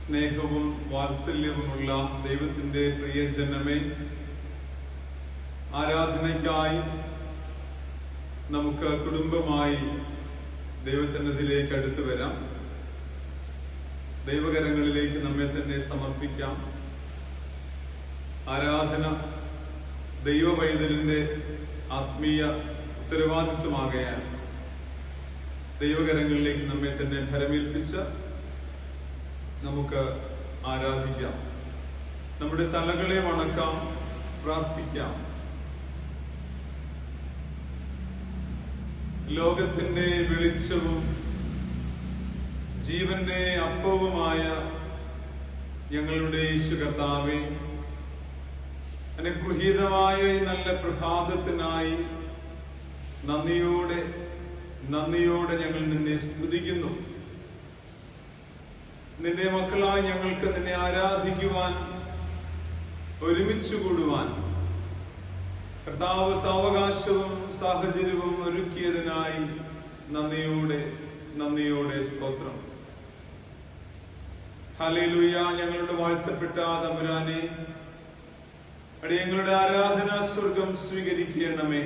സ്നേഹവും വാത്സല്യവുമുള്ള ദൈവത്തിൻ്റെ പ്രിയജനമേ, ആരാധനയ്ക്കായി നമുക്ക് കുടുംബമായി ദൈവസന്നിധിയിലേക്ക് അടുത്തു വരാം. ദൈവകരങ്ങളിലേക്ക് നമ്മെ തന്നെ സമർപ്പിക്കാം. ആരാധന ദൈവവൈതലിന്റെ ആത്മീയ ഉത്തരവാദിത്വമാകയാൽ ദൈവകരങ്ങളിലേക്ക് നമ്മെ തന്നെ ഫലമേൽപ്പിച്ച് നമുക്ക് ആരാധിക്കാം. നമ്മുടെ തലകളെ വണക്കാം, പ്രാർത്ഥിക്കാം. ലോകത്തിന്റെ വെളിച്ചവും ജീവന്റെ അപ്പവുമായ ഞങ്ങളുടെ യേശു കർത്താവേ, അനുഗ്രഹീതമായ ഈ നല്ല പ്രഭാതത്തിനായി നന്ദിയോടെ ഞങ്ങൾ നിന്നെ സ്തുതിക്കുന്നു. നിന്റെ മക്കളായി ഞങ്ങൾക്ക് നിന്നെ ആരാധിക്കുവാൻ, ഒരുമിച്ച് കൂടുവാൻ കർത്താവ് സാവകാശവും സാഹചര്യവും ഒരുക്കിയതിനായി നന്ദിയോടെ സ്തോത്രം. ഹല്ലേലൂയ. ഞങ്ങളുടെ വാഴ്ത്തപ്പെട്ട തമ്പുരാനെ, അടിയങ്ങളുടെ ആരാധനാ സ്വർഗം സ്വീകരിക്കണമേ.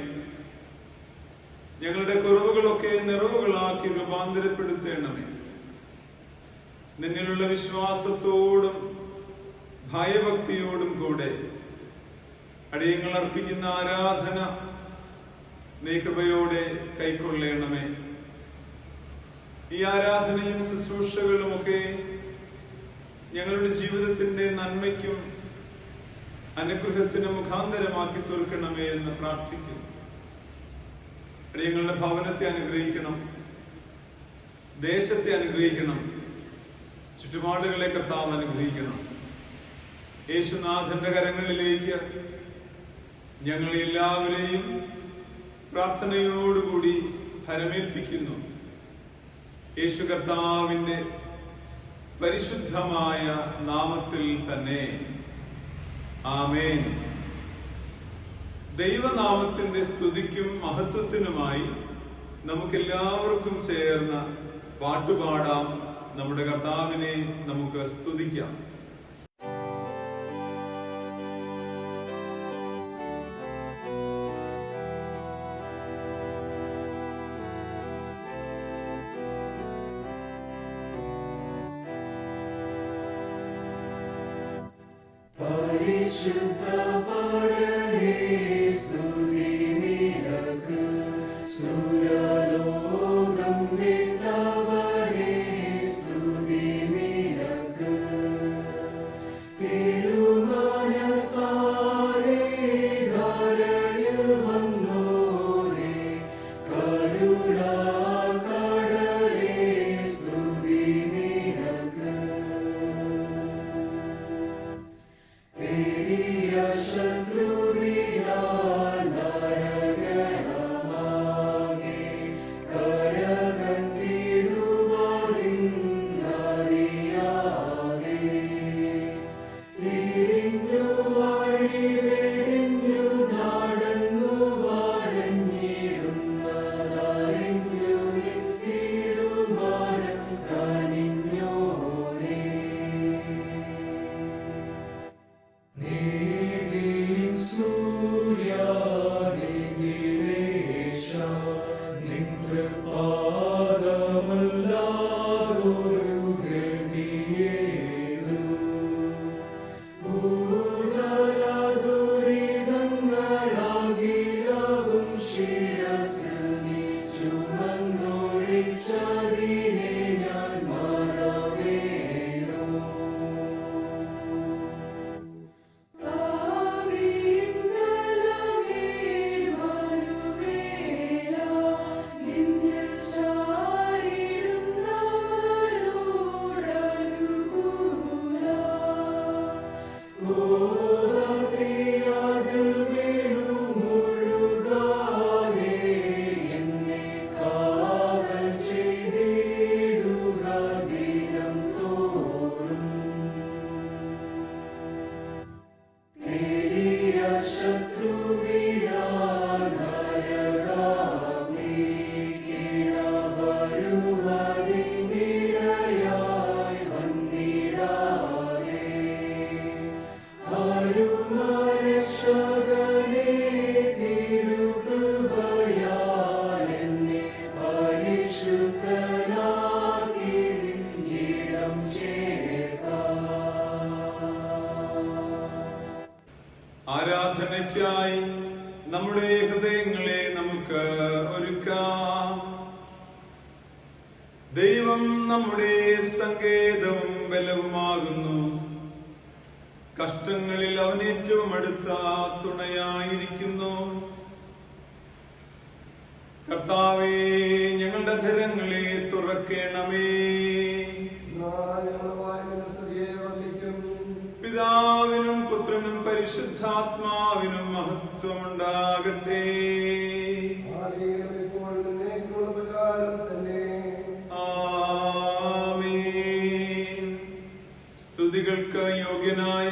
ഞങ്ങളുടെ കുറവുകളൊക്കെ നിറവുകളാക്കി രൂപാന്തരപ്പെടുത്തണമേ. നിന്നിലുള്ള വിശ്വാസത്തോടും ഭയഭക്തിയോടും കൂടെ അടിയങ്ങൾ അർപ്പിക്കുന്ന ആരാധന നീ കൃപയോടെ കൈക്കൊള്ളണമേ. ഈ ആരാധനയും ശുശ്രൂഷകളുമൊക്കെ ഞങ്ങളുടെ ജീവിതത്തിന്റെ നന്മയ്ക്കും അനുഗ്രഹത്തിന് മുഖാന്തരമാക്കി തീർക്കണമേ എന്ന് പ്രാർത്ഥിക്കുന്നു. അടിയങ്ങളുടെ ഭവനത്തെ അനുഗ്രഹിക്കണം, ദേശത്തെ അനുഗ്രഹിക്കണം, ചുറ്റുപാടുകളെ കർത്താവ് അനുഗ്രഹിക്കണം. യേശുനാഥന്റെ കരങ്ങളിലേക്ക് ഞങ്ങൾ എല്ലാവരെയും പ്രാർത്ഥനയോടുകൂടി ഫലമേൽപ്പിക്കുന്നു. യേശു കർത്താവിന്റെ പരിശുദ്ധമായ നാമത്തിൽ തന്നെ ആമേൻ. ദൈവനാമത്തിന്റെ സ്തുതിക്കും മഹത്വത്തിനുമായി നമുക്കെല്ലാവർക്കും ചേർന്ന പാട്ടുപാടാം. നമ്മുടെ കർത്താവിനെ നമുക്ക് സ്തുതിക്കാം. പരിശുദ്ധ പരമേ സ്തുതി നിനക്ക്, സുരലോകം വിട്ടവനേ സ്തുതി നിനക്ക്. തിരുമനസാലെ ധരയിൽ വന്നോരേ, കരുണാകടലേ സ്തുതി നിനക്ക്. പെരിയ ഹൃദയങ്ങളെ നമുക്ക് ഒരുക്കാം. ദൈവം നമ്മുടെ സങ്കേതവും ബലവുമാകുന്നു. കഷ്ടങ്ങളിൽ അവൻ ഏറ്റവും അടുത്ത തുണയായിരിക്കുന്നു. കർത്താവേ, ഞങ്ങളുടെ ധരങ്ങളെ തുറക്കേണമേ. പിതാവിനും പുത്രനും പരിശുദ്ധാത്മാവിനും മഹത്വമുണ്ടാകട്ടെ. ആമേൻ. സ്തുതികൾക്ക് യോഗ്യനായ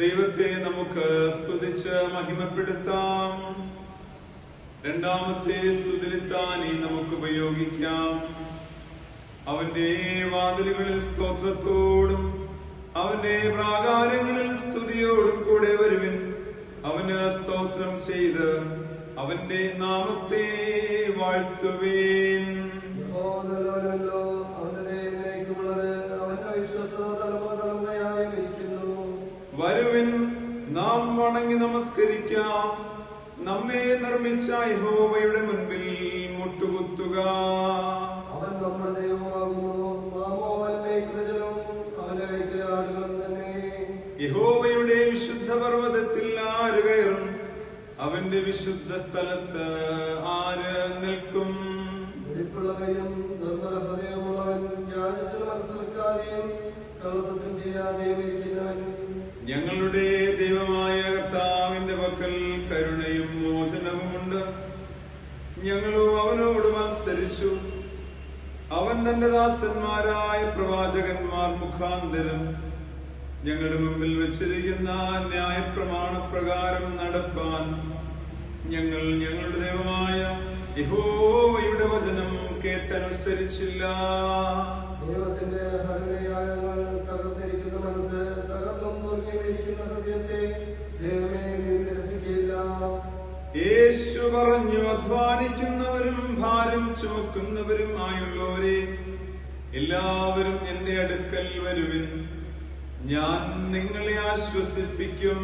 ദൈവത്തെ നമുക്ക് സ്തുതിച്ച് മഹിമപ്പെടുത്താം. രണ്ടാമത്തെ സ്തുതിലിത്താനി നമുക്ക് ഉപയോഗിക്കാം. അവന്റെ വാതിലുകളിൽ സ്തോത്രത്തോടും അവന്റെ പ്രാകാരങ്ങളിൽ സ്തുതിയോടും കൂടെ വരുവിൻ. അവന് സ്തോത്രം ചെയ്ത് അവന്റെ നാമത്തെ വാഴ്ത്തുവേൻ. വരുവിൻ, നാം വണങ്ങി നമസ്കരിക്കാം. നമ്മെ നിർമ്മിച്ച യഹോവയുടെ മുൻപിൽ മുട്ടുകുത്തുക. അവൻ നമ്മുടെ ദൈവമാകുന്നു, നാമോ അവന്റെ കൃതജനം, അവന്റെ കൈക്കലെ ആടുകളും തന്നെ. യഹോവയുടെ വിശുദ്ധ പർവ്വതത്തിൽ ആര് കയറും? അവന്റെ വിശുദ്ധ സ്ഥലത്ത് ആര് നിൽക്കും? വെടിപ്പുള്ള കൈയും നിർമ്മല ഹൃദയമുള്ളവൻ, വ്യാജത്തിൽ മനസ്സിലാക്കാതെയും കള്ളസത്യം ചെയ്യാതെയും ഇരിക്കുന്നവൻ. ഞങ്ങളുടെ ദൈവമായ കർത്താവിന്റെ പക്കൽ കരുണയും മോചനവുമുണ്ട്. ഞങ്ങളോ അവനോട് മത്സരിച്ചു. അവൻ തന്റെ ദാസന്മാരായ പ്രവാചകന്മാർ മുഖാന്തരം ഞങ്ങളുടെ മുമ്പിൽ വെച്ചിരിക്കുന്ന ന്യായപ്രമാണപ്രകാരം നടപ്പാൻ ഞങ്ങൾ ഞങ്ങളുടെ ദൈവമായ യഹോവയുടെ വചനം കേട്ടനുസരിച്ചില്ല. ദൈവത്തിന്റെ ഹരിതയാഗങ്ങൾ തകർന്നിരിക്കുന്ന മനസ്സ്, തകർന്നും പൊറിഞ്ഞിരിക്കുന്ന ഹൃദയത്തെ ദൈവമേ നീ നിരസിക്കില്ല. യേശു പറഞ്ഞു, അധ്വാനിക്കുന്നവരും ഭാരം ചുമക്കുന്നവരുമായുള്ളവരെ എല്ലാവരും എന്റെ അടുക്കൽ വരുവിൻ, ഞാൻ നിങ്ങളെ ആശ്വസിപ്പിക്കും.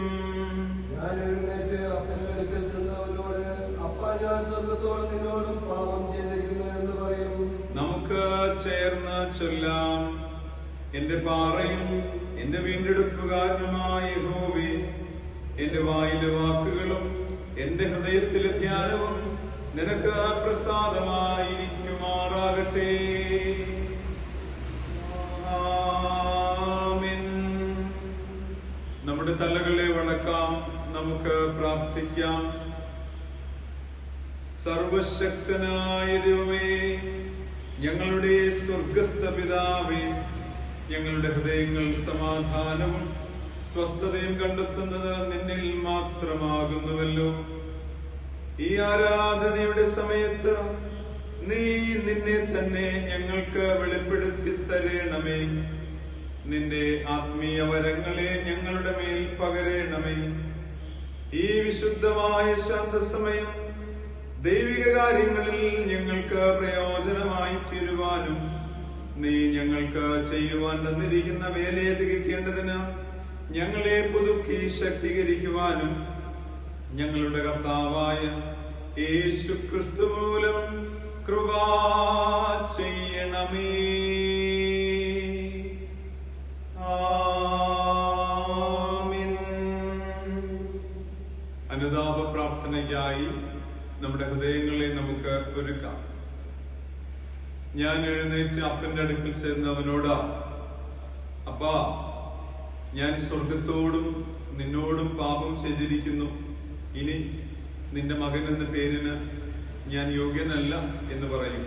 ഞാൻ എഴുന്നേറ്റ് അപ്പന്റെ അടുക്കൽ ചെന്നവനോട്, അപ്പ ഞാൻ സ്വർഗ്ഗത്തോട് നിന്നോടും പാപം ചെയ്തിരിക്കുന്നു എന്ന് പറയും. നമുക്ക് ചേർന്ന് ചൊല്ലാം. എന്റെ പാറയും എന്റെ വീണ്ടെടുപ്പുകാരനുമായ യഹോവേ, എന്റെ വായിലെ വാക്കുകളും എന്റെ ഹൃദയത്തിലെ ധ്യാനവും നിനക്ക് പ്രസാദമായിരിക്കുമാറാകട്ടെ. ആമേൻ. നമ്മുടെ തലകളെ വണക്കാം, നമുക്ക് പ്രാർത്ഥിക്കാം. സർവശക്തനായ ദൈവമേ, ഞങ്ങളുടെ സ്വർഗസ്ഥ പിതാവേ, ഞങ്ങളുടെ ഹൃദയങ്ങൾ സമാധാനവും സ്വസ്ഥതയും കണ്ടെത്തുന്നത് നിന്നിൽ മാത്രമാകുന്നുവല്ലോ. ഈ ആരാധനയുടെ സമയത്ത് നീ നിന്നെ തന്നെ ഞങ്ങൾക്ക് വെളിപ്പെടുത്തി തരേണമേ. നിന്റെ ആത്മീയ വരങ്ങളെ ഞങ്ങളുടെ മേൽ പകരണമേ. ഈ വിശുദ്ധമായ ശാന്തസമയം ദൈവിക കാര്യങ്ങളിൽ ഞങ്ങൾക്ക് പ്രയോജനമായി തീരുവാനും നീ ഞങ്ങൾക്ക് ചെയ്യുവാൻ തന്നിരിക്കുന്ന വേലയെ തികയ്ക്കേണ്ടതിന് ഞങ്ങളെ പുതുക്കി ശക്തീകരിക്കുവാനും ഞങ്ങളുടെ കർത്താവായ യേശു ക്രിസ്തു മൂലം കൃപ ചെയ്യണമേ. ആമേൻ. അനുതാപ പ്രാർത്ഥനയ്ക്കായി നമ്മുടെ ഹൃദയങ്ങളെ നമുക്ക് ഒരുക്കാം. ഞാൻ എഴുന്നേറ്റ് അപ്പന്റെ അടുക്കൽ ചെന്നവനോട്, അപ്പാ, ഞാൻ സ്വർഗത്തോടും നിന്നോടും പാപം ചെയ്തിരിക്കുന്നു. ഇനി നിന്റെ മകൻ എന്ന പേരിന് ഞാൻ യോഗ്യനല്ല എന്ന് പറയും.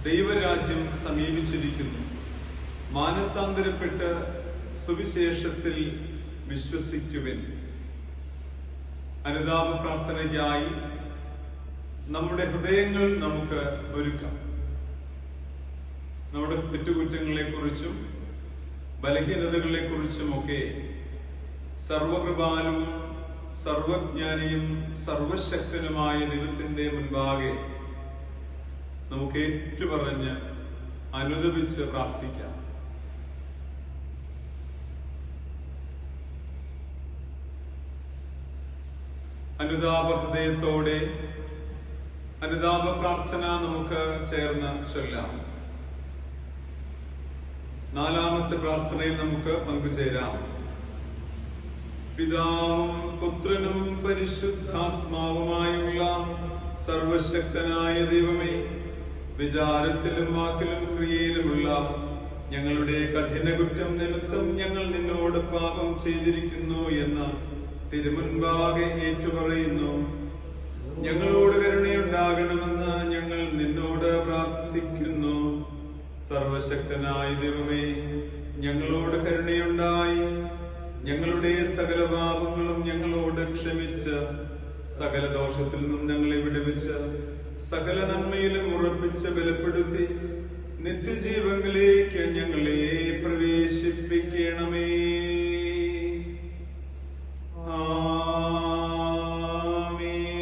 ദൈവരാജ്യം സമീപിച്ചിരിക്കുന്നു. മാനസാന്തരപ്പെട്ട് സുവിശേഷത്തിൽ വിശ്വസിക്കുവിൻ. അനുതാപ പ്രാർത്ഥനയ്ക്കായി നമ്മുടെ ഹൃദയങ്ങൾ നമുക്ക് ഒരുക്കാം. നമ്മുടെ തെറ്റുകുറ്റങ്ങളെ കുറിച്ചും ബലഹീനതകളെ കുറിച്ചുമൊക്കെ സർവകൃപാലും സർവജ്ഞാനിയും സർവശക്തനുമായ ദൈവത്തിന്റെ മുൻപാകെ നമുക്ക് ഏറ്റുപറഞ്ഞ് അനുദപിച്ച് പ്രാർത്ഥിക്കാം. അനുതാപ ഹൃദയത്തോടെ അനുതാപ പ്രാർത്ഥന നമുക്ക് ചേർന്ന് ചൊല്ലാം. നാലാമത്തെ പ്രാർത്ഥനയിൽ നമുക്ക് പങ്കുചേരാം. പിതാവും പുത്രനും പരിശുദ്ധാത്മാവുമായുള്ള സർവശക്തനായ ദൈവമേ, വിചാരത്തിലും വാക്കിലും ക്രിയയിലുമുള്ള ഞങ്ങളുടെ കഠിന കുറ്റം നിമിത്തം ഞങ്ങൾ നിന്നോട് പാപം ചെയ്തിരിക്കുന്നു എന്ന് തിരുമുൻപാകെ ഏറ്റുപറയുന്നു. ഞങ്ങളോട് കരുണയുണ്ടാകണമെന്ന് ഞങ്ങൾ നിന്നോട് പ്രാർത്ഥിക്കുന്നു. സർവശക്തനായ ദൈവമേ, ഞങ്ങളോട് കരുണയുണ്ടായി ഞങ്ങളുടെ സകല പാപങ്ങളും ഞങ്ങളോട് ക്ഷമിച്ച് സകല ദോഷത്തിൽ നിന്നും ഞങ്ങളെ വിടുവിച്ച് സകല നന്മയിലും ഉറപ്പിച്ച് ബലപ്പെടുത്തി നിത്യജീവങ്ങളിലേക്ക് ഞങ്ങളെ പ്രവേശിപ്പിക്കണമേ. ആമേൻ.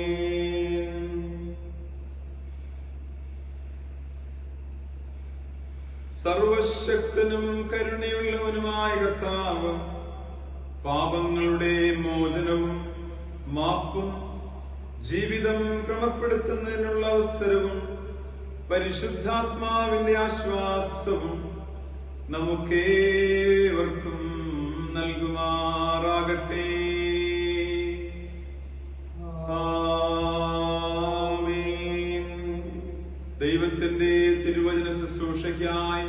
സർവശക്തനും കരുണയുള്ളവനുമായ കർത്താവ് പാപങ്ങളുടെ മോചനവും മാപ്പും ജീവിതം ക്രമപ്പെടുത്തുന്നതിനുള്ള അവസരവും പരിശുദ്ധാത്മാവിന്റെ ആശ്വാസവും നമുക്കേവർക്കും നൽകുമാറാകട്ടെ. ആമേൻ. ദൈവത്തിന്റെ തിരുവചന ശുശ്രൂഷയ്ക്കായി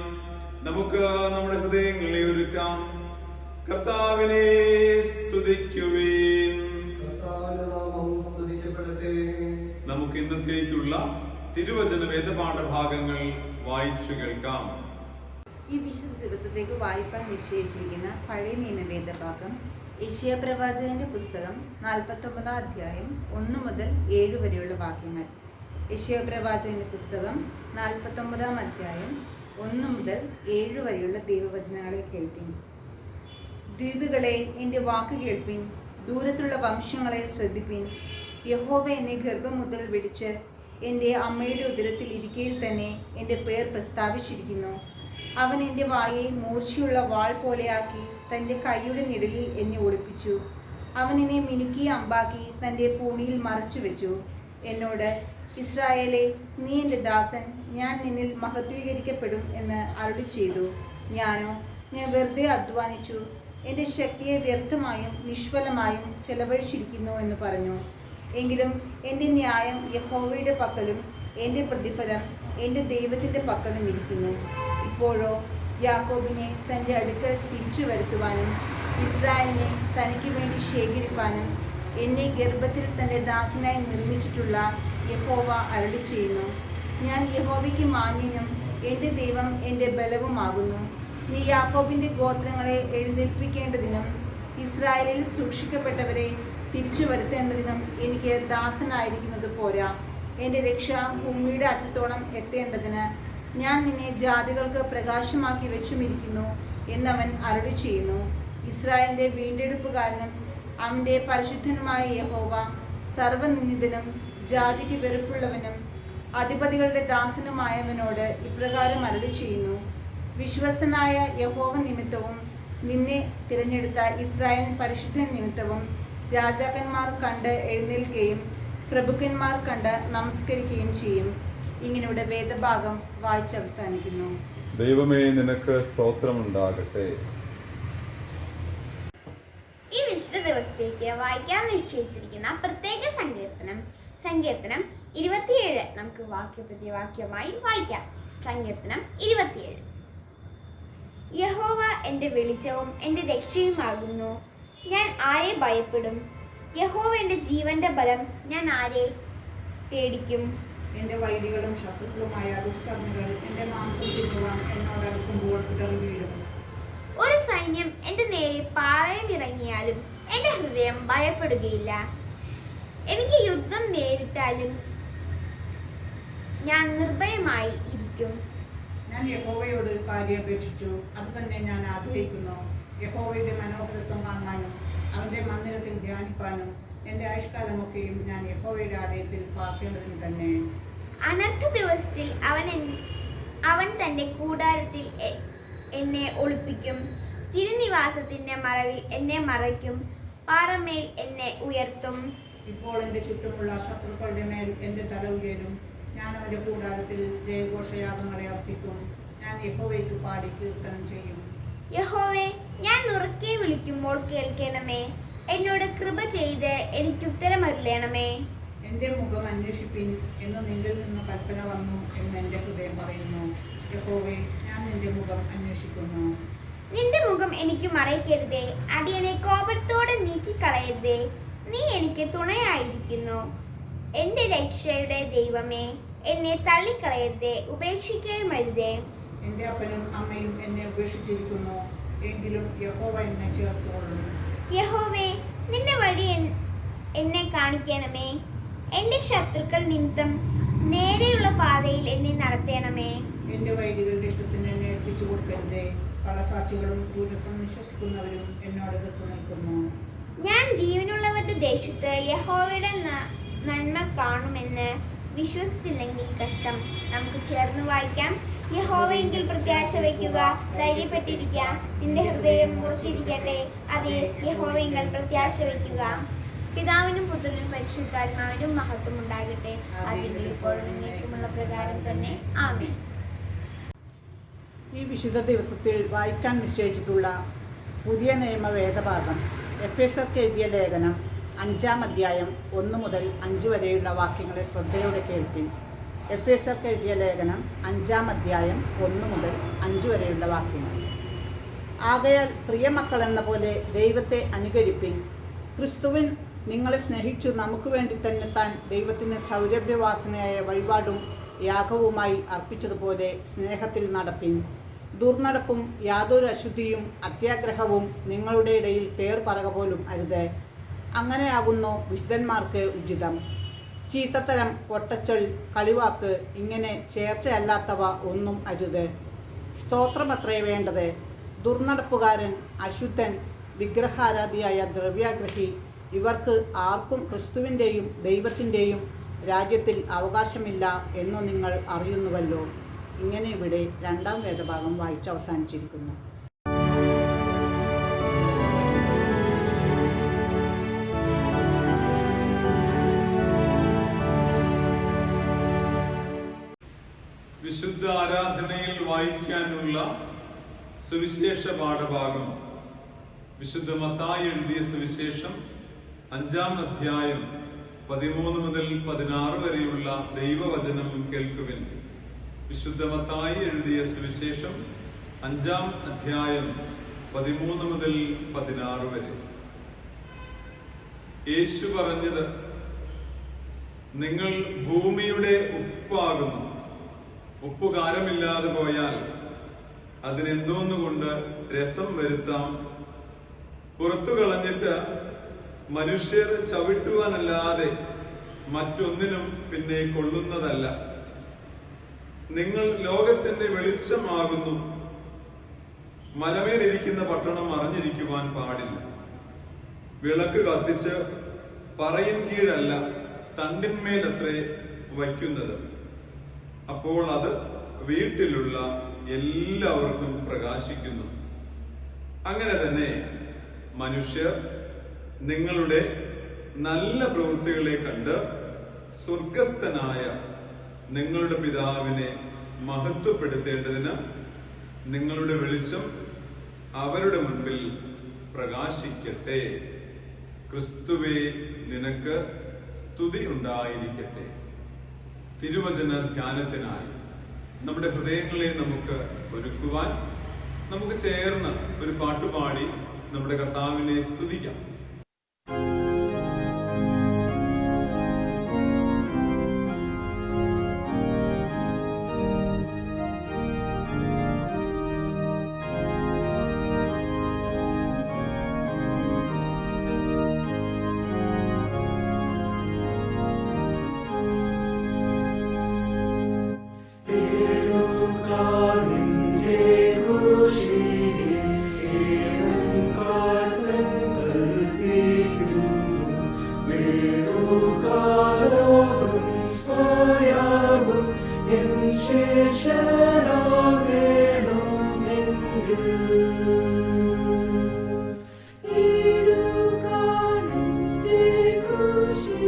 നമുക്ക് നമ്മുടെ ഹൃദയങ്ങളെ ഒരുക്കാം. കർത്താവിനെ സ്തുതിക്കുവേൻ. നമുക്ക് ഇന്നത്തേക്കുള്ള തിരുവചന വേദപാഠഭാഗങ്ങൾ വായിച്ചു കേൾക്കാം. ഈ വിശുദ്ധ ദിവസത്തേക്ക് വായിപ്പാൻ നിശ്ചയിച്ചിരിക്കുന്ന പഴയ നിയമ വേദഭാഗം യെശയ്യാ പ്രവാചകന്റെ പുസ്തകം 49 അധ്യായം 1 മുതൽ 7 വരെയുള്ള വാക്യങ്ങൾ. യെശയ്യാ പ്രവാചകന്റെ പുസ്തകം 49 അധ്യായം 1 മുതൽ 7 വരെയുള്ള ദൈവവചനങ്ങളെ കേൾപ്പിൻ. ദ്വീപുകളെ എൻ്റെ വാക്ക് കേൾപ്പിൻ, ദൂരത്തുള്ള വംശങ്ങളെ ശ്രദ്ധിപ്പിൻ. യഹോവ എന്നെ ഗർഭം മുതൽ വിളിച്ച് എൻ്റെ അമ്മയുടെ ഉദരത്തിൽ ഇരിക്കയിൽ തന്നെ എൻ്റെ പേർ പ്രസ്താവിച്ചിരിക്കുന്നു. അവൻ എൻ്റെ വായെ മൂർച്ചയുള്ള വാൾ പോലെയാക്കി തൻ്റെ കൈയുടെ നിഴലിൽ എന്നെ ഒളിപ്പിച്ചു. അവൻ എന്നെ മിനുക്കി അമ്പാക്കി തൻ്റെ പൂണിയിൽ മറച്ചു വെച്ചു. എന്നോട്, ഇസ്രായേലേ, നീ എൻ്റെ ദാസൻ, ഞാൻ നിന്നിൽ മഹത്വീകരിക്കപ്പെടും എന്ന് അരുളി ചെയ്തു. ഞാൻ വെറുതെ അധ്വാനിച്ചു, എൻ്റെ ശക്തിയെ വ്യർത്ഥമായും നിഷ്ഫലമായും ചെലവഴിച്ചിരിക്കുന്നു എന്ന് പറഞ്ഞു. എങ്കിലും എൻ്റെ ന്യായം യഹോവയുടെ പക്കലും എൻ്റെ പ്രതിഫലം എൻ്റെ ദൈവത്തിൻ്റെ പക്കലും ഇരിക്കുന്നു. ഇപ്പോഴോ യാക്കോബിനെ തൻ്റെ അടുക്കൽ തിരിച്ചു വരുത്തുവാനും ഇസ്രായേലിനെ തനിക്ക് വേണ്ടി ശേഖരിപ്പാനും എന്നെ ഗർഭത്തിൽ തൻ്റെ ദാസനായി നിർമ്മിച്ചിട്ടുള്ള യഹോവ അരുളി ചെയ്യുന്നു. ഞാൻ യഹോവയ്ക്ക് മാന്യനും എൻ്റെ ദൈവം എൻ്റെ ബലവുമാകുന്നു. നീ യാക്കോബിൻ്റെ ഗോത്രങ്ങളെ എഴുന്നേൽപ്പിക്കേണ്ടതിനും ഇസ്രായേലിൽ സൂക്ഷിക്കപ്പെട്ടവരെ തിരിച്ചു വരുത്തേണ്ടതിനും എനിക്ക് ദാസനായിരിക്കുന്നത് പോരാ. എൻ്റെ രക്ഷ ഭൂമിയുടെ അറ്റത്തോളം എത്തേണ്ടതിന് ഞാൻ നിന്നെ ജാതികൾക്ക് പ്രകാശമാക്കി വെച്ചുമിരിക്കുന്നു എന്നവൻ അരുളി ചെയ്യുന്നു. ഇസ്രായേലിൻ്റെ വീണ്ടെടുപ്പുകാരനും അവൻ്റെ പരിശുദ്ധനുമായ യഹോവ സർവനിന്ദിതനും ജാതിക്ക് വെറുപ്പുള്ളവനും അധിപതികളുടെ ദാസനുമായവനോട് ഇപ്രകാരം അരുളി ചെയ്യുന്നു. വിശ്വസ്തനായ യഹോവ നിമിത്തവും നിന്നെ തിരഞ്ഞെടുത്ത ഇസ്രായേൽ പരിശുദ്ധൻ നിമിത്തവും രാജാക്കന്മാർ കണ്ട് എഴുന്നേൽക്കുകയും പ്രഭുക്കന്മാർ കണ്ട് നമസ്കരിക്കുകയും ചെയ്യും. ഇങ്ങനെയുടെ വേദഭാഗം വായിച്ചവസാനിക്കുന്നു. ദൈവമേ, നിനക്ക് സ്തോത്രമുണ്ടാകട്ടെ. ഈ വിശുദ്ധ ദിവസത്തേക്ക് വായിക്കാൻ നിശ്ചയിച്ചിരിക്കുന്ന പ്രത്യേക സങ്കീർത്തനം 27 നമുക്ക് വാക്യമായി വായിക്കാം. സങ്കീർത്തനം 27. യഹോവ എൻ്റെ വെളിച്ചവും എൻ്റെ രക്ഷയുമാകുന്നു, ഞാൻ ആരെ ഭയപ്പെടും? യഹോവ എൻ്റെ ജീവന്റെ ബലം, ഞാൻ ആരെ പേടിക്കും? എൻ്റെ വൈരികളും ശത്രുക്കളുമായ ദുഷ്കർമ്മികൾ എൻ്റെ മാംസം തിന്നുവാൻ എന്നോട് അടുക്കുമ്പോൾ ഇടറി വീഴും. ഒരു സൈന്യം എൻ്റെ നേരെ പാളയം ഇറങ്ങിയാലും എൻ്റെ ഹൃദയം ഭയപ്പെടുകയില്ല. എനിക്ക് യുദ്ധം നേരിട്ടാലും ഞാൻ നിർഭയമായി ഇരിക്കും. ഞാൻ യഹോവയോട് ഒരു കാര്യം അപേക്ഷിച്ചു, അത് തന്നെ ഞാൻ ആഗ്രഹിക്കുന്നു. യഹോവയുടെ മനോഹരത്വം കാണാനും അവൻ്റെ മന്ദിരത്തിൽ ധ്യാനിപ്പാനും എൻ്റെ ആയുഷ്കാലമൊക്കെയും ഞാൻ യഹോവയുടെ ആലയത്തിൽ പാർക്കേണ്ടതിന് തന്നെ. അനർത്ഥ ദിവസത്തിൽ അവൻ തൻ്റെ കൂടാരത്തിൽ എന്നെ ഒളിപ്പിക്കും. തിരുനിവാസത്തിന്റെ മറവിൽ എന്നെ മറയ്ക്കും. പാറമേൽ എന്നെ ഉയർത്തും. ഇപ്പോൾ എൻ്റെ ചുറ്റുമുള്ള ശത്രുക്കളുടെ മേൽ എൻ്റെ തല ഉയരും. ഞാൻ അവൻ്റെ കൂടാരത്തിൽ ജയഘോഷയാഗങ്ങളെ അർപ്പിക്കും. ഞാൻ യഹോവയ്ക്ക് പാടി കീർത്തനം ചെയ്യും. യഹോവേ, ഞാൻ ഉറക്കെ വിളിക്കുമ്പോൾ കേൾക്കണമേ. എന്നോട് കൃപ ചെയ്ത് എനിക്ക് ഉത്തരമരുളണമേ. എൻ്റെ മുഖം അന്വേഷിപ്പിൻ എന്ന് നിന്നിൽ നിന്ന് കൽപ്പന വന്നു എന്ന് എൻ്റെ ഹൃദയം പറയുന്നു. യഹോവേ, ഞാൻ നിന്റെ മുഖം അന്വേഷിക്കുന്നു. നിന്റെ മുഖം എനിക്ക് മറയ്ക്കരുതേ. അടിയനെ കോപത്തോടെ നീക്കിക്കളയരുതേ. നീ എനിക്ക് തുണയായിരിക്കുന്നു. എൻ്റെ രക്ഷയുടെ ദൈവമേ, എന്നെ തള്ളിക്കളയരുതേ, ഉപേക്ഷിക്കുകയും അരുതേ. എൻ്റെ അപ്പനും അമ്മയും എന്നെ ഉപേക്ഷിച്ചിരിക്കുന്നു, എങ്കിലും യഹോവ എന്നെ ചേർത്തുകൊള്ളും. യഹോവേ, നിന്റെ വഴി എന്നെ കാണിക്കണമേ. എൻ്റെ ശത്രുക്കൾ നിമിത്തം നേരെയുള്ള പാതയിൽ എന്നെ നടത്തണമേ. എൻ്റെ വൈദികളുടെ ഇഷ്ടത്തിന് എന്നെ ഏൽപ്പിച്ചു കൊടുക്കരുതേ. കളസാക്ഷികളും ദൂരത്വം വിശ്വസിക്കുന്നവരും എന്നോട് എതിർത്ത് നിൽക്കുന്നു. ഞാൻ ജീവനുള്ളവരുടെ ദേശത്ത് യഹോവയുടെ നന്മ കാണുമെന്ന് വിശ്വസിച്ചില്ലെങ്കിൽ കഷ്ടം. നമുക്ക് ചേർന്ന് വായിക്കാം. യഹോവയെങ്കിൽ പ്രത്യാശ വയ്ക്കുക, ധൈര്യപ്പെട്ടിരിക്കുക, നിന്റെ ഹൃദയം ഉറച്ചിരിക്കട്ടെ. അതെ, യഹോവയെങ്കിൽ പ്രത്യാശ വയ്ക്കുക. പിതാവിനും പുത്രനും പരിശുദ്ധാത്മാവിനും മഹത്വം ഉണ്ടാകട്ടെ, അതിൽ ഇപ്പോഴും എന്നേക്കുമുള്ള പ്രകാരം തന്നെ. ആമേൻ. ഈ വിശുദ്ധ ദിവസത്തിൽ വായിക്കാൻ നിശ്ചയിച്ചിട്ടുള്ള പുതിയ നിയമ വേദഭാഗം എഫേസ്യർക്ക് എഴുതിയ ലേഖനം 5-ാം അധ്യായം 1 മുതൽ 5 വരെയുള്ള വാക്യങ്ങളെ ശ്രദ്ധയോടെ കേൾപ്പിൻ. എഫേസ്യർക്ക് എഴുതിയ ലേഖനം 5-ാം അധ്യായം 1 മുതൽ 5 വരെയുള്ള വാക്യങ്ങൾ. ആകയാൽ പ്രിയമക്കൾ എന്ന പോലെ ദൈവത്തെ അനുകരിപ്പിൻ. ക്രിസ്തുവിൻ നിങ്ങളെ സ്നേഹിച്ചു നമുക്ക് വേണ്ടി തന്നെ താൻ ദൈവത്തിന് സൗരഭ്യവാസനയായ വഴിപാടും യാഗവുമായി അർപ്പിച്ചതുപോലെ സ്നേഹത്തിൽ നടപ്പിൻ. ദുർനടപ്പും യാതൊരു അശുദ്ധിയും അത്യാഗ്രഹവും നിങ്ങളുടെ ഇടയിൽ പേർ പറക പോലും അരുത്. അങ്ങനെയാകുന്നു വിശുദ്ധന്മാർക്ക് ഉചിതം. ചീത്തത്തരം, പൊട്ടച്ചൊൽ, കളിവാക്ക് ഇങ്ങനെ ചേർച്ചയല്ലാത്തവ ഒന്നും അരുത്. സ്തോത്രമത്രേ വേണ്ടത്. ദുർനടപ്പുകാരൻ, അശുദ്ധൻ, വിഗ്രഹാരാധിയായ ദ്രവ്യാഗ്രഹി ഇവർക്ക് ആർക്കും ക്രിസ്തുവിൻ്റെയും ദൈവത്തിൻ്റെയും രാജ്യത്തിൽ അവകാശമില്ല എന്നു നിങ്ങൾ അറിയുന്നുവല്ലോ. ഇങ്ങനെ ഇവിടെ 2-ാം വേദഭാഗം വായിച്ചവസാനിച്ചിരിക്കുന്നു. വിശുദ്ധ ആരാധനയിൽ വായിക്കാനുള്ള സുവിശേഷ പാഠഭാഗം വിശുദ്ധ മത്തായി എഴുതിയ സുവിശേഷം 5-ാം അധ്യായം 13 മുതൽ 16 വരെയുള്ള ദൈവവചനം കേൾക്കുവിൻ. വിശുദ്ധ മത്തായി എഴുതിയ സുവിശേഷം 5-ാം അധ്യായം 13 മുതൽ 16 വരെ. യേശു പറഞ്ഞത്, നിങ്ങൾ ഭൂമിയുടെ ഉപ്പാകുന്നു. ഉപ്പ് കാരമില്ലാതെ പോയാൽ അതിനെന്തോന്നുകൊണ്ട് രസം വരുത്താം? പുറത്തു കളഞ്ഞിട്ട് മനുഷ്യർ ചവിട്ടുവാനല്ലാതെ മറ്റൊന്നിനും പിന്നെ കൊള്ളുന്നതല്ല. നിങ്ങൾ ലോകത്തിന്റെ വെളിച്ചമാകുന്നു. മലമേലിരിക്കുന്ന പട്ടണം മറഞ്ഞിരിക്കുവാൻ പാടില്ല. വിളക്ക് കത്തിച്ച് പറയിൻ കീഴല്ല, തണ്ടിന്മേലത്രേ വയ്ക്കുന്നത്. അപ്പോൾ അത് വീട്ടിലുള്ള എല്ലാവർക്കും പ്രകാശിക്കുന്നു. അങ്ങനെ തന്നെ മനുഷ്യർ നിങ്ങളുടെ നല്ല പ്രവൃത്തികളെ കണ്ട് സ്വർഗസ്ഥനായ നിങ്ങളുടെ പിതാവിനെ മഹത്വപ്പെടുത്തേണ്ടതിന് നിങ്ങളുടെ വെളിച്ചം അവരുടെ മുൻപിൽ പ്രകാശിക്കട്ടെ. ക്രിസ്തുവേ, നിനക്ക് സ്തുതി ഉണ്ടായിരിക്കട്ടെ. തിരുവചന ധ്യാനത്തിനായി നമ്മുടെ ഹൃദയങ്ങളെ നമുക്ക് ഒരുക്കുവാൻ നമുക്ക് ചേർന്ന് ഒരു പാട്ടുപാടി നമ്മുടെ കർത്താവിനെ സ്തുതിക്കാം. Cruci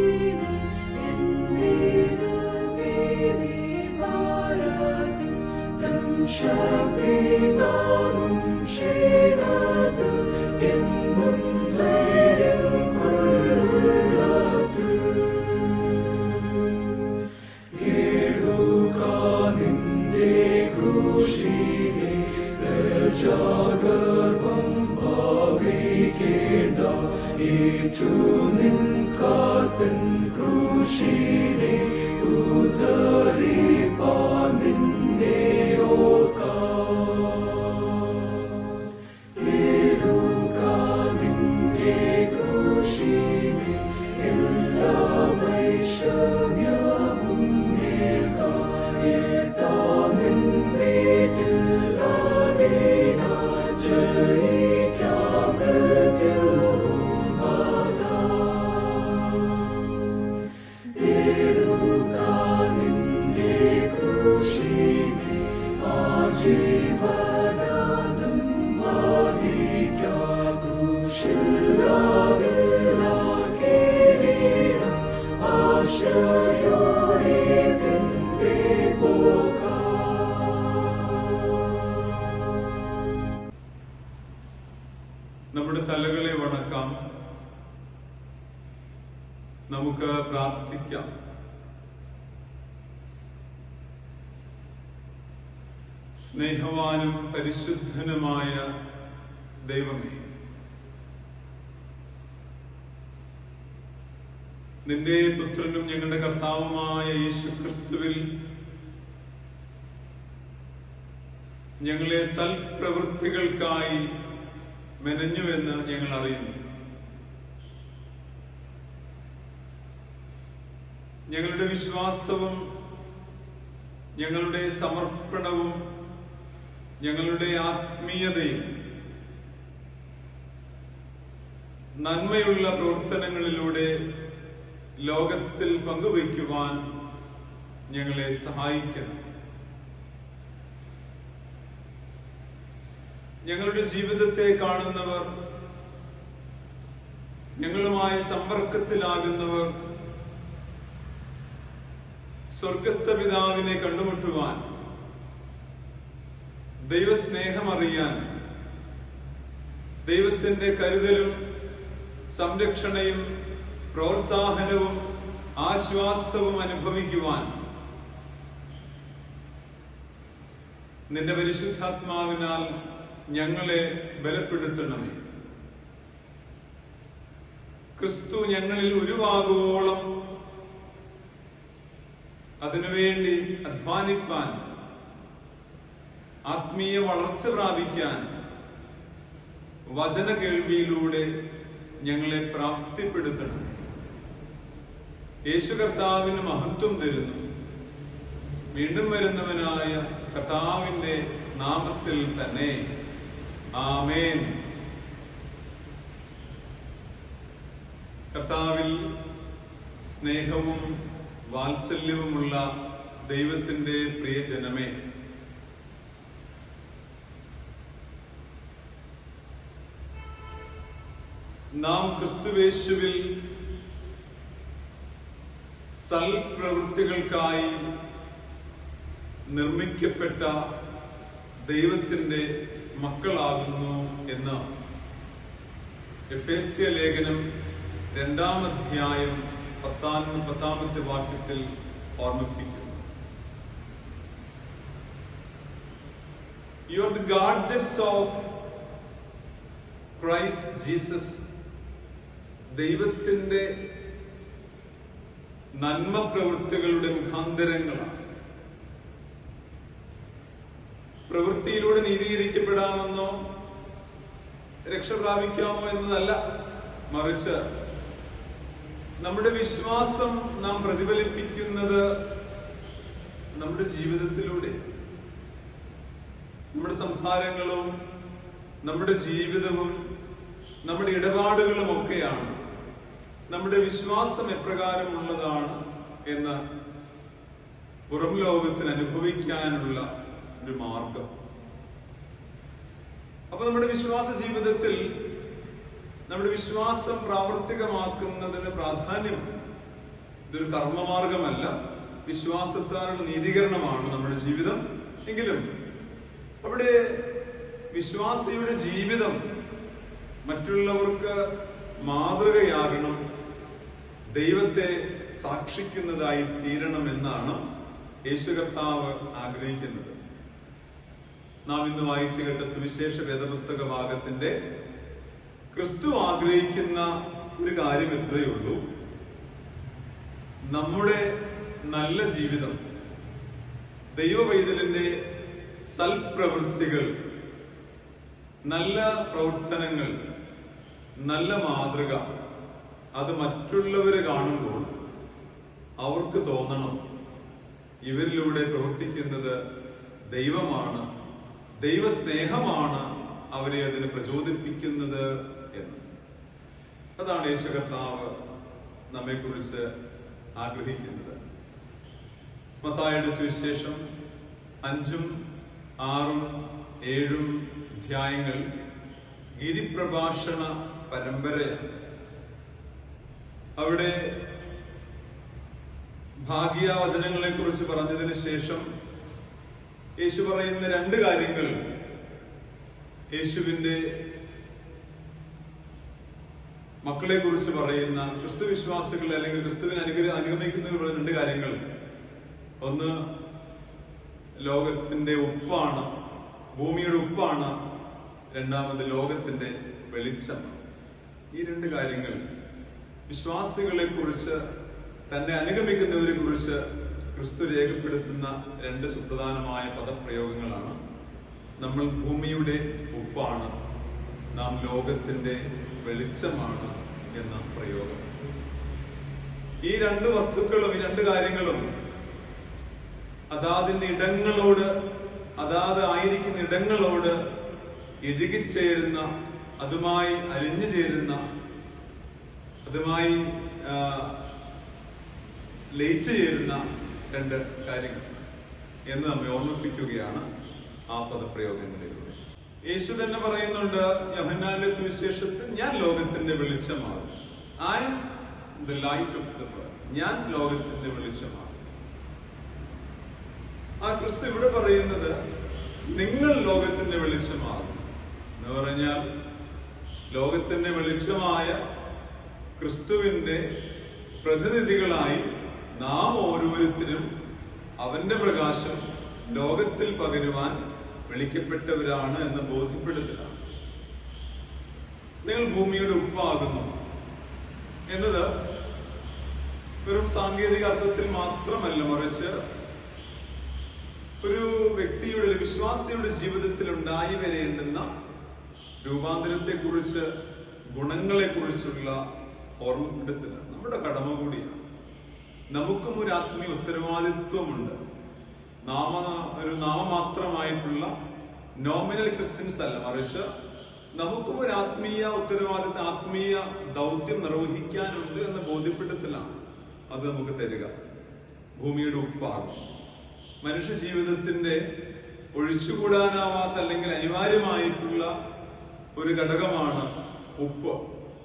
നമ്മുടെ തലകളെ വണക്കാം. നമുക്ക് പ്രാർത്ഥിക്കാം. സ്നേഹവാനും പരിശുദ്ധനുമായ ദൈവമേ, നിന്റെ പുത്രനും ഞങ്ങളുടെ കർത്താവുമായ യേശുക്രിസ്തുവിൽ ഞങ്ങളെ സൽപ്രവൃത്തികൾക്കായി മെനഞ്ഞുവെന്ന് ഞങ്ങൾ അറിയുന്നു. ഞങ്ങളുടെ വിശ്വാസവും ഞങ്ങളുടെ സമർപ്പണവും ഞങ്ങളുടെ ആത്മീയതയും നന്മയുള്ള പ്രവർത്തനങ്ങളിലൂടെ ലോകത്തിൽ പങ്കുവയ്ക്കുവാൻ ഞങ്ങളെ സഹായിക്കണം. ഞങ്ങളുടെ ജീവിതത്തെ കാണുന്നവർ, ഞങ്ങളുമായി സമ്പർക്കത്തിലാകുന്നവർ സ്വർഗസ്ഥ പിതാവിനെ കണ്ടുമുട്ടുവാൻ, ദൈവസ്നേഹം അറിയാൻ, ദൈവത്തിന്റെ കരുതലും സംരക്ഷണയും പ്രോത്സാഹനവും ആശ്വാസവും അനുഭവിക്കുവാൻ നിന്റെ പരിശുദ്ധാത്മാവിനാൽ ഞങ്ങളെ ബലപ്പെടുത്തണമേ. ക്രിസ്തു ഞങ്ങളിൽ ഉരുവാകുവോളം അതിനുവേണ്ടി അധ്വാനിപ്പാൻ, ആത്മീയ വളർച്ച പ്രാപിക്കാൻ വചന കേൾവിയിലൂടെ ഞങ്ങളെ പ്രാപ്തിപ്പെടുത്തണം. യേശു കർത്താവിന് മഹത്വം തരുന്നു. വീണ്ടും വരുന്നവനായ കർത്താവിന്റെ നാമത്തിൽ തന്നെ ആമേൻ. കർത്താവിൽ സ്നേഹവും വാത്സല്യവുമുള്ള ദൈവത്തിന്റെ പ്രിയജനമേ, നാം ക്രിസ്തുവേശുവിൽ സൽപ്രവൃത്തികൾക്കായി നിർമ്മിക്കപ്പെട്ട ദൈവത്തിന്റെ മക്കളാകുന്നു എന്ന് എഫേസ്യ ലേഖനം 2-ാം അധ്യായം 10-ാമത്തെ വാക്യത്തിൽ ഓർമ്മിപ്പിക്കുന്നു. You are the gadgets of Christ Jesus. ദൈവത്തിന്റെ നന്മ പ്രവൃത്തികളുടെ മുഖാന്തരങ്ങളാണ്. പ്രവൃത്തിയിലൂടെ നീതീകരിക്കപ്പെടാമെന്നോ രക്ഷ പ്രാപിക്കാമോ എന്നതല്ല, മറിച്ച് നമ്മുടെ വിശ്വാസം നാം പ്രതിഫലിപ്പിക്കുന്നത് നമ്മുടെ ജീവിതത്തിലൂടെ, നമ്മുടെ സംസാരങ്ങളും നമ്മുടെ ജീവിതവും നമ്മുടെ ഇടപാടുകളും ഒക്കെയാണ് നമ്മുടെ വിശ്വാസം എപ്രകാരമുള്ളതാണ് എന്ന് പുറം ലോകത്തിന് അനുഭവിക്കാനുള്ള ഒരു മാർഗം. അപ്പൊ നമ്മുടെ വിശ്വാസ ജീവിതത്തിൽ നമ്മുടെ വിശ്വാസം പ്രാവർത്തികമാക്കുന്നതിന് പ്രാധാന്യമുണ്ട്. ഇതൊരു കർമ്മമാർഗമല്ല, വിശ്വാസത്താലുള്ള നീതീകരണമാണ് നമ്മുടെ ജീവിതം. എങ്കിലും അവിടെ വിശ്വാസിയുടെ ജീവിതം മറ്റുള്ളവർക്ക് മാതൃകയാകണം, ദൈവത്തെ സാക്ഷിക്കുന്നതായി തീരണമെന്നാണ് യേശു കർത്താവ് ആഗ്രഹിക്കുന്നത്. നാം ഇന്ന് വായിച്ചു കേട്ട സുവിശേഷ വേദപുസ്തക ഭാഗത്തിന്റെ ക്രിസ്തു ആഗ്രഹിക്കുന്ന ഒരു കാര്യം ഇത്രയേ ഉള്ളൂ. നമ്മുടെ നല്ല ജീവിതം, ദൈവവൈതലിന്റെ സൽപ്രവൃത്തികൾ, നല്ല പ്രവർത്തനങ്ങൾ, നല്ല മാതൃക, അത് മറ്റുള്ളവര് കാണുമ്പോൾ അവർക്ക് തോന്നണം ഇവരിലൂടെ പ്രവർത്തിക്കുന്നത് ദൈവമാണ്, ദൈവസ്നേഹമാണ് അവരെ അതിന് പ്രചോദിപ്പിക്കുന്നത് എന്ന്. അതാണ് യേശു കർത്താവ് നമ്മെക്കുറിച്ച് ആഗ്രഹിക്കുന്നത്. മത്തായിയുടെ സുവിശേഷം 5, 6, 7 അധ്യായങ്ങൾ ഗിരിപ്രഭാഷണ പരമ്പരയാണ്. അവിടെ ഭാഗ്യവചനങ്ങളെ കുറിച്ച് പറഞ്ഞതിന് ശേഷം യേശു പറയുന്ന 2 കാര്യങ്ങൾ, യേശുവിന്റെ മക്കളെ കുറിച്ച് പറയുന്ന ക്രിസ്തു വിശ്വാസികൾ അല്ലെങ്കിൽ ക്രിസ്തുവിനെ അനുഗമിക്കുന്നവർ പറയുന്ന 2 കാര്യങ്ങൾ. ഒന്ന്, ലോകത്തിന്റെ ഉപ്പാണ്, ഭൂമിയുടെ ഉപ്പാണ്. രണ്ടാമത്, ലോകത്തിന്റെ വെളിച്ചം. ഈ 2 കാര്യങ്ങൾ വിശ്വാസികളെ കുറിച്ച്, തന്നെ അനുഗമിക്കുന്നവരെ കുറിച്ച് ക്രിസ്തു രേഖപ്പെടുത്തുന്ന 2 സുപ്രധാനമായ പദപ്രയോഗങ്ങളാണ്. നമ്മൾ ഭൂമിയുടെ ഉപ്പാണ്, നാം ലോകത്തിന്റെ വെളിച്ചമാണ് എന്ന പ്രയോഗം. ഈ 2 വസ്തുക്കളും, ഈ 2 കാര്യങ്ങളും അതാതിന്റെ ഇടങ്ങളോട്, അതാത് ആയിരിക്കുന്ന ഇടങ്ങളോട് ഇഴുകിച്ചേരുന്ന, അതുമായി അലിഞ്ഞു ചേരുന്ന, അതുമായി ലയിച്ചു ചേരുന്ന 2 കാര്യങ്ങൾ എന്ന് നമ്മെ ഓർമ്മിപ്പിക്കുകയാണ് ആ പദപ്രയോഗങ്ങളിലൂടെ. യേശു തന്നെ പറയുന്നുണ്ട് യോഹന്നാന്റെ സുവിശേഷത്തിൽ, ഞാൻ ലോകത്തിന്റെ വെളിച്ചമാണ്. I am the light of the world. ഞാൻ ലോകത്തിന്റെ വെളിച്ചമാണ്. ആ ക്രിസ്തു ഇവിടെ പറയുന്നത് നിങ്ങൾ ലോകത്തിന്റെ വെളിച്ചമാകും എന്ന് പറഞ്ഞാൽ, ലോകത്തിന്റെ വെളിച്ചമായ ക്രിസ്തുവിന്റെ പ്രതിനിധികളായി നാം ഓരോരുത്തരും അവന്റെ പ്രകാശം ലോകത്തിൽ പകരുവാൻ വിളിക്കപ്പെട്ടവരാണ് എന്ന് ബോധ്യപ്പെടുത്തലാണ്. നിങ്ങൾ ഭൂമിയുടെ ഉപ്പാകുന്നു എന്നത് വെറും സാങ്കേതിക അർത്ഥത്തിൽ മാത്രമല്ല, മറിച്ച് ഒരു വ്യക്തിയുടെ, വിശ്വാസിയുടെ ജീവിതത്തിൽ ഉണ്ടായി വരേണ്ടുന്ന രൂപാന്തരത്തെ കുറിച്ച്, ഗുണങ്ങളെ കുറിച്ചുള്ള ഓർമ്മപ്പെടുത്തലാണ്. നമ്മുടെ കടമ കൂടിയാണ്. നമുക്കും ഒരു ആത്മീയ ഉത്തരവാദിത്വമുണ്ട്. ഒരു നാമമാത്രമായിട്ടുള്ള നോമിനൽ ക്രിസ്ത്യൻസ് അല്ല, മറിച്ച് നമുക്കും ഒരു ആത്മീയ ഉത്തരവാദിത്വം, ആത്മീയ ദൗത്യം നിർവഹിക്കാനുണ്ട് എന്ന ബോധ്യപ്പെടുത്തലാണ് അത് നമുക്ക് തരിക. ഭൂമിയുടെ ഉപ്പാകും. മനുഷ്യ ജീവിതത്തിന്റെ ഒഴിച്ചുകൂടാനാവാത്ത അല്ലെങ്കിൽ അനിവാര്യമായിട്ടുള്ള ഒരു ഘടകമാണ് ഉപ്പ്.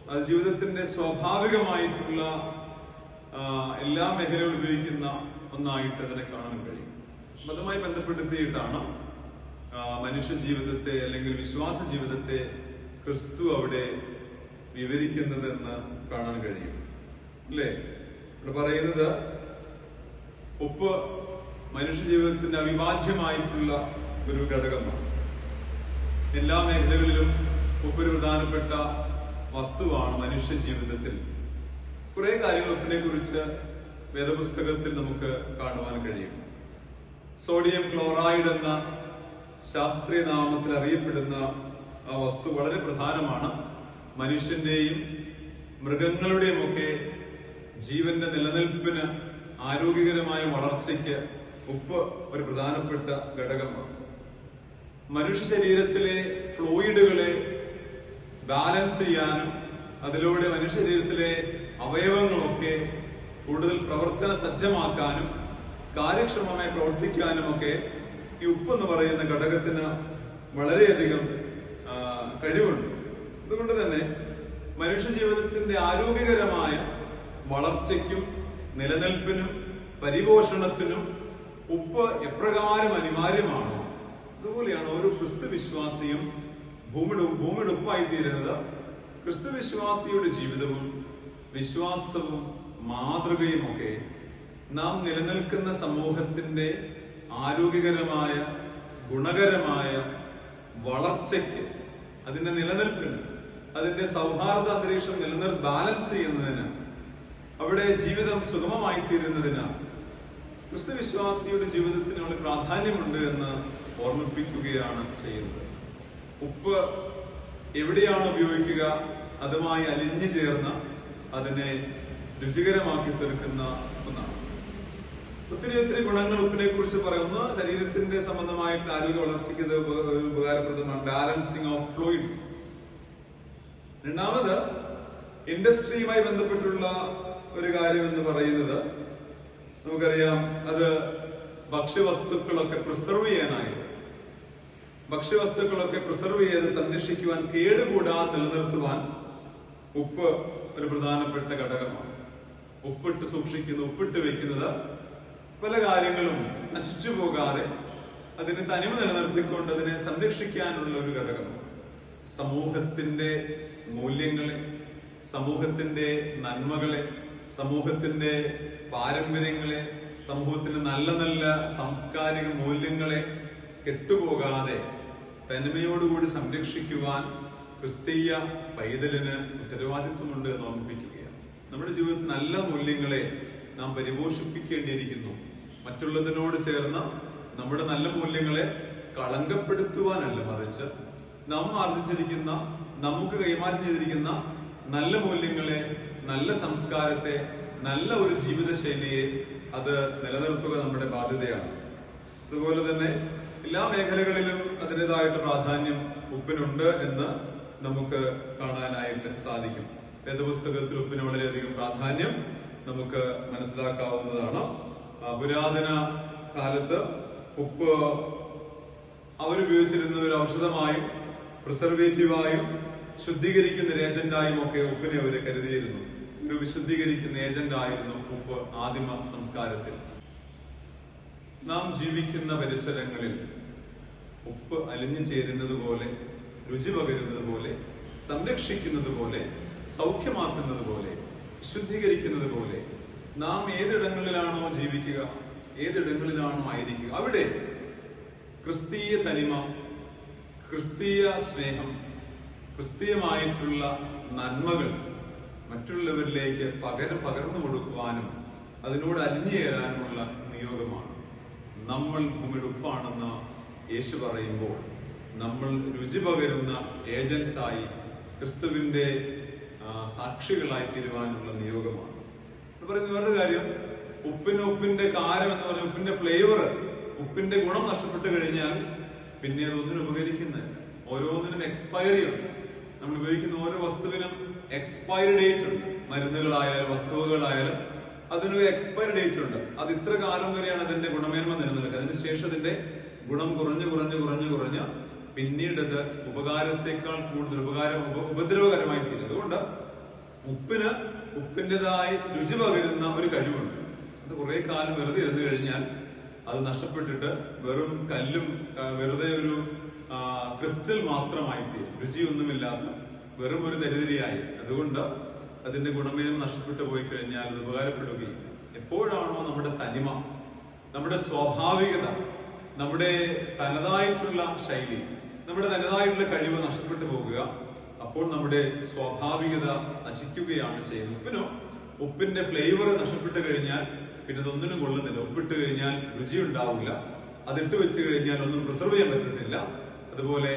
അത് ജീവിതത്തിന്റെ സ്വാഭാവികമായിട്ടുള്ള എല്ലാ മേഖലകളും ഉപയോഗിക്കുന്ന ഒന്നായിട്ട് അതിനെ കാണാൻ കഴിയും. അതുമായി ബന്ധപ്പെടുത്തിയിട്ടാണ് മനുഷ്യ ജീവിതത്തെ അല്ലെങ്കിൽ വിശ്വാസ ജീവിതത്തെ ക്രിസ്തു അവിടെ വിവരിക്കുന്നതെന്ന് കാണാൻ കഴിയും. അല്ലേ? ഇവിടെ പറയുന്നത് ഉപ്പ് മനുഷ്യ ജീവിതത്തിന്റെ അവിഭാജ്യമായിട്ടുള്ള ഒരു ഘടകമാണ്. എല്ലാ മേഖലകളിലും ഉപ്പ് ഒരു പ്രധാനപ്പെട്ട വസ്തുവാണ് മനുഷ്യ ജീവിതത്തിൽ. കുറെ കാര്യങ്ങൾ ഉപ്പിനെ കുറിച്ച് വേദപുസ്തകത്തിൽ നമുക്ക് കാണുവാൻ കഴിയും. സോഡിയം ക്ലോറൈഡ് എന്ന ശാസ്ത്രീയ നാമത്തിൽ അറിയപ്പെടുന്ന ആ വസ്തു വളരെ പ്രധാനമാണ്. മനുഷ്യന്റെയും മൃഗങ്ങളുടെയും ഒക്കെ ജീവന്റെ നിലനിൽപ്പിന്, ആരോഗ്യകരമായ വളർച്ചയ്ക്ക് ഉപ്പ് ഒരു പ്രധാനപ്പെട്ട ഘടകമാണ്. മനുഷ്യ ശരീരത്തിലെ ഫ്ലൂയിഡുകളെ ബാലൻസ് ചെയ്യാനും അതിലൂടെ മനുഷ്യ ശരീരത്തിലെ അവയവങ്ങളൊക്കെ കൂടുതൽ പ്രവർത്തന സജ്ജമാക്കാനും കാര്യക്ഷമമായി പ്രവർത്തിക്കാനും ഒക്കെ ഈ ഉപ്പ് എന്ന് പറയുന്ന ഘടകത്തിന് വളരെയധികം കഴിവുണ്ട്. അതുകൊണ്ട് തന്നെ മനുഷ്യ ജീവിതത്തിന്റെ ആരോഗ്യകരമായ വളർച്ചയ്ക്കും നിലനിൽപ്പിനും പരിപോഷണത്തിനും ഉപ്പ് എപ്രകാരം അനിവാര്യമാണോ, അതുപോലെയാണ് ഓരോ ക്രിസ്തു വിശ്വാസിയും ഭൂമിയുടെ ഉപ്പായിത്തീരുന്നത്. ക്രിസ്തു വിശ്വാസിയുടെ ജീവിതവും വിശ്വാസവും മാതൃകയും ഒക്കെ നാം നിലനിൽക്കുന്ന സമൂഹത്തിന്റെ ആരോഗ്യകരമായ ഗുണകരമായ വളർച്ചയ്ക്ക്, അതിന്റെ നിലനിൽപ്പിന്, അതിന്റെ സൗഹാർദ്ദ അന്തരീക്ഷം ബാലൻസ് ചെയ്യുന്നതിന്, അവിടെ ജീവിതം സുഗമമായി തീരുന്നതിന് ക്രിസ്തു വിശ്വാസിയുടെ ജീവിതത്തിന് വളരെ പ്രാധാന്യമുണ്ട് എന്ന് ഓർമ്മിപ്പിക്കുകയാണ് ചെയ്യുന്നത്. ഉപ്പ് എവിടെയാണ് ഉപയോഗിക്കുക, അതുമായി അലിഞ്ഞു ചേർന്ന് അതിനെ രുചികരമാക്കി തീർക്കുന്ന ഒന്നാണ്. ഒത്തിരി ഗുണങ്ങൾ ഉപ്പിനെ കുറിച്ച് പറയുന്നു. ശരീരത്തിന്റെ സംബന്ധമായിട്ട് ആരോഗ്യ വളർച്ചയ്ക്ക് ഇത് ഉപകാരപ്രദമാണ്. Balancing of fluids. രണ്ടാമത് ഇൻഡസ്ട്രിയുമായി ബന്ധപ്പെട്ടുള്ള ഒരു കാര്യം എന്ന് പറയുന്നത്, നമുക്കറിയാം, അത് ഭക്ഷ്യവസ്തുക്കളൊക്കെ പ്രിസർവ് ചെയ്യാനായിട്ട്, ഭക്ഷ്യവസ്തുക്കളൊക്കെ പ്രിസർവ് ചെയ്ത് സംരക്ഷിക്കുവാൻ, കേടുകൂടാതെ നിലനിർത്തുവാൻ ഉപ്പ് ഒരു പ്രധാനപ്പെട്ട ഘടകമാണ്. ഉപ്പിട്ട് സൂക്ഷിക്കുന്ന, ഉപ്പിട്ട് വെക്കുന്നത് പല കാര്യങ്ങളും നശിച്ചു പോകാതെ അതിന് തനിമ നിലനിർത്തിക്കൊണ്ട് അതിനെ സംരക്ഷിക്കാനുള്ള ഒരു ഘടകമാണ്. സമൂഹത്തിന്റെ മൂല്യങ്ങളെ, സമൂഹത്തിന്റെ നന്മകളെ, സമൂഹത്തിന്റെ പാരമ്പര്യങ്ങളെ, സമൂഹത്തിന്റെ നല്ല നല്ല സാംസ്കാരിക മൂല്യങ്ങളെ കെട്ടുപോകാതെ തനിമയോടുകൂടി സംരക്ഷിക്കുവാൻ ക്രിസ്തീയ പൈതലിന് ഉത്തരവാദിത്വമുണ്ട് എന്ന് ഓർമ്മിപ്പിക്കുകയാണ്. നമ്മുടെ ജീവിതത്തിൽ നല്ല മൂല്യങ്ങളെ നാം പരിപോഷിപ്പിക്കേണ്ടിയിരിക്കുന്നു. മറ്റുള്ളതിനോട് ചേർന്ന് നമ്മുടെ നല്ല മൂല്യങ്ങളെ കളങ്കപ്പെടുത്തുവാനല്ല, മറിച്ച് നാം ആർജിച്ചിരിക്കുന്ന, നമുക്ക് കൈമാറ്റം ചെയ്തിരിക്കുന്ന നല്ല മൂല്യങ്ങളെ, നല്ല സംസ്കാരത്തെ, നല്ല ഒരു ജീവിതശൈലിയെ അത് നിലനിർത്തുക നമ്മുടെ ബാധ്യതയാണ്. അതുപോലെ തന്നെ എല്ലാ മേഖലകളിലും അതിൻ്റെതായിട്ട് പ്രാധാന്യം ഉപ്പിനുണ്ട് എന്ന് നമുക്ക് കാണാനായിട്ട് സാധിക്കും. വേദപുസ്തകത്തിൽ ഉപ്പിന് വളരെയധികം പ്രാധാന്യം നമുക്ക് മനസ്സിലാക്കാവുന്നതാണ്. പുരാതന കാലത്ത് ഉപ്പ് അവരുപയോഗിച്ചിരുന്ന ഒരു ഔഷധമായും പ്രിസർവേറ്റീവായും ശുദ്ധീകരിക്കുന്ന ഒരു ഏജന്റായും ഒക്കെ ഉപ്പിനെ അവര് കരുതിയിരുന്നു. ഒരു വിശുദ്ധീകരിക്കുന്ന ഏജന്റ് ആയിരുന്നു ഉപ്പ് ആദിമ സംസ്കാരത്തിൽ. നാം ജീവിക്കുന്ന പരിസരങ്ങളിൽ ഉപ്പ് അലിഞ്ഞു ചേരുന്നത് പോലെ, രുചി പകരുന്നത് പോലെ, സംരക്ഷിക്കുന്നത് പോലെ, സൗഖ്യമാക്കുന്നത് പോലെ, ശുദ്ധീകരിക്കുന്നത് പോലെ നാം ഏതിടങ്ങളിലാണോ ജീവിക്കുക, ഏതിടങ്ങളിലാണോ ആയിരിക്കുക, അവിടെ ക്രിസ്തീയ തനിമ, ക്രിസ്തീയ സ്നേഹം, ക്രിസ്തീയമായിട്ടുള്ള നന്മകൾ മറ്റുള്ളവരിലേക്ക് പകർന്നു കൊടുക്കുവാനും അതിനോട് അലിഞ്ഞു ചേരാനുമുള്ള നിയോഗമാണ്. നമ്മൾ ഭൂമിയുടെ ഉപ്പാണെന്ന് യേശു പറയുമ്പോൾ നമ്മൾ രുചി പകരുന്ന ഏജൻസായി ക്രിസ്തുവിന്റെ സാക്ഷികളായി തീരുവാനുള്ള നിയോഗമാണ്. പറയുന്ന വേറൊരു കാര്യം, ഉപ്പിന്റെ കാരം എന്ന് പറഞ്ഞാൽ ഉപ്പിന്റെ ഫ്ലേവർ, ഉപ്പിന്റെ ഗുണം നഷ്ടപ്പെട്ടു കഴിഞ്ഞാൽ പിന്നെ അതൊന്നിനും ഉപകരിക്കുന്നില്ല. ഓരോന്നിനും എക്സ്പയറി ഉണ്ട്. നമ്മൾ ഉപയോഗിക്കുന്ന ഓരോ വസ്തുവിനും എക്സ്പയറി ഡേറ്റ് ഉണ്ട്. മരുന്നുകളായാലും വസ്തുവകളായാലും അതിനൊരു എക്സ്പയറി ഡേറ്റ് ഉണ്ട്. അത് ഇത്ര കാലം വരെയാണ് അതിന്റെ ഗുണമേന്മ നിലനിൽക്കുക. അതിനുശേഷം അതിന്റെ ഗുണം കുറഞ്ഞ് പിന്നീട് അത് ഉപകാരത്തെക്കാൾ കൂടുതൽ ഉപദ്രവകരമായി തീരും. അതുകൊണ്ട് ഉപ്പിൻ്റെതായി രുചി പകരുന്ന ഒരു കഴിവുണ്ട്. അത് കുറെ കാലം വെറുതെ ഇരുന്നു കഴിഞ്ഞാൽ അത് നഷ്ടപ്പെട്ടിട്ട് വെറും കല്ലും വെറുതെ ഒരു ക്രിസ്റ്റൽ മാത്രമായി തീരും. രുചിയൊന്നുമില്ലാത്ത വെറും ഒരു ദരിദ്രയായി. അതുകൊണ്ട് അതിന്റെ ഗുണമേന്മ നഷ്ടപ്പെട്ടു പോയി കഴിഞ്ഞാൽ അത് ഉപകാരപ്പെടുകയില്ല. എപ്പോഴാണോ നമ്മുടെ തനിമ, നമ്മുടെ സ്വാഭാവികത, നമ്മുടെ തനതായിട്ടുള്ള ശൈലി, നമ്മുടെ തനതായിട്ടുള്ള കഴിവ് നഷ്ടപ്പെട്ടു പോകുക, അപ്പോൾ നമ്മുടെ സ്വാഭാവികത നശിക്കുകയാണ് ചെയ്യുന്നത്. ഉപ്പിന്റെ ഫ്ലേവർ നഷ്ടപ്പെട്ടു കഴിഞ്ഞാൽ പിന്നെ അതൊന്നിനും കൊള്ളുന്നില്ല. ഉപ്പിട്ട് കഴിഞ്ഞാൽ രുചി ഉണ്ടാവില്ല. അതിട്ട് വെച്ച് കഴിഞ്ഞാൽ ഒന്നും പ്രിസർവ് ചെയ്യാൻ പറ്റുന്നില്ല. അതുപോലെ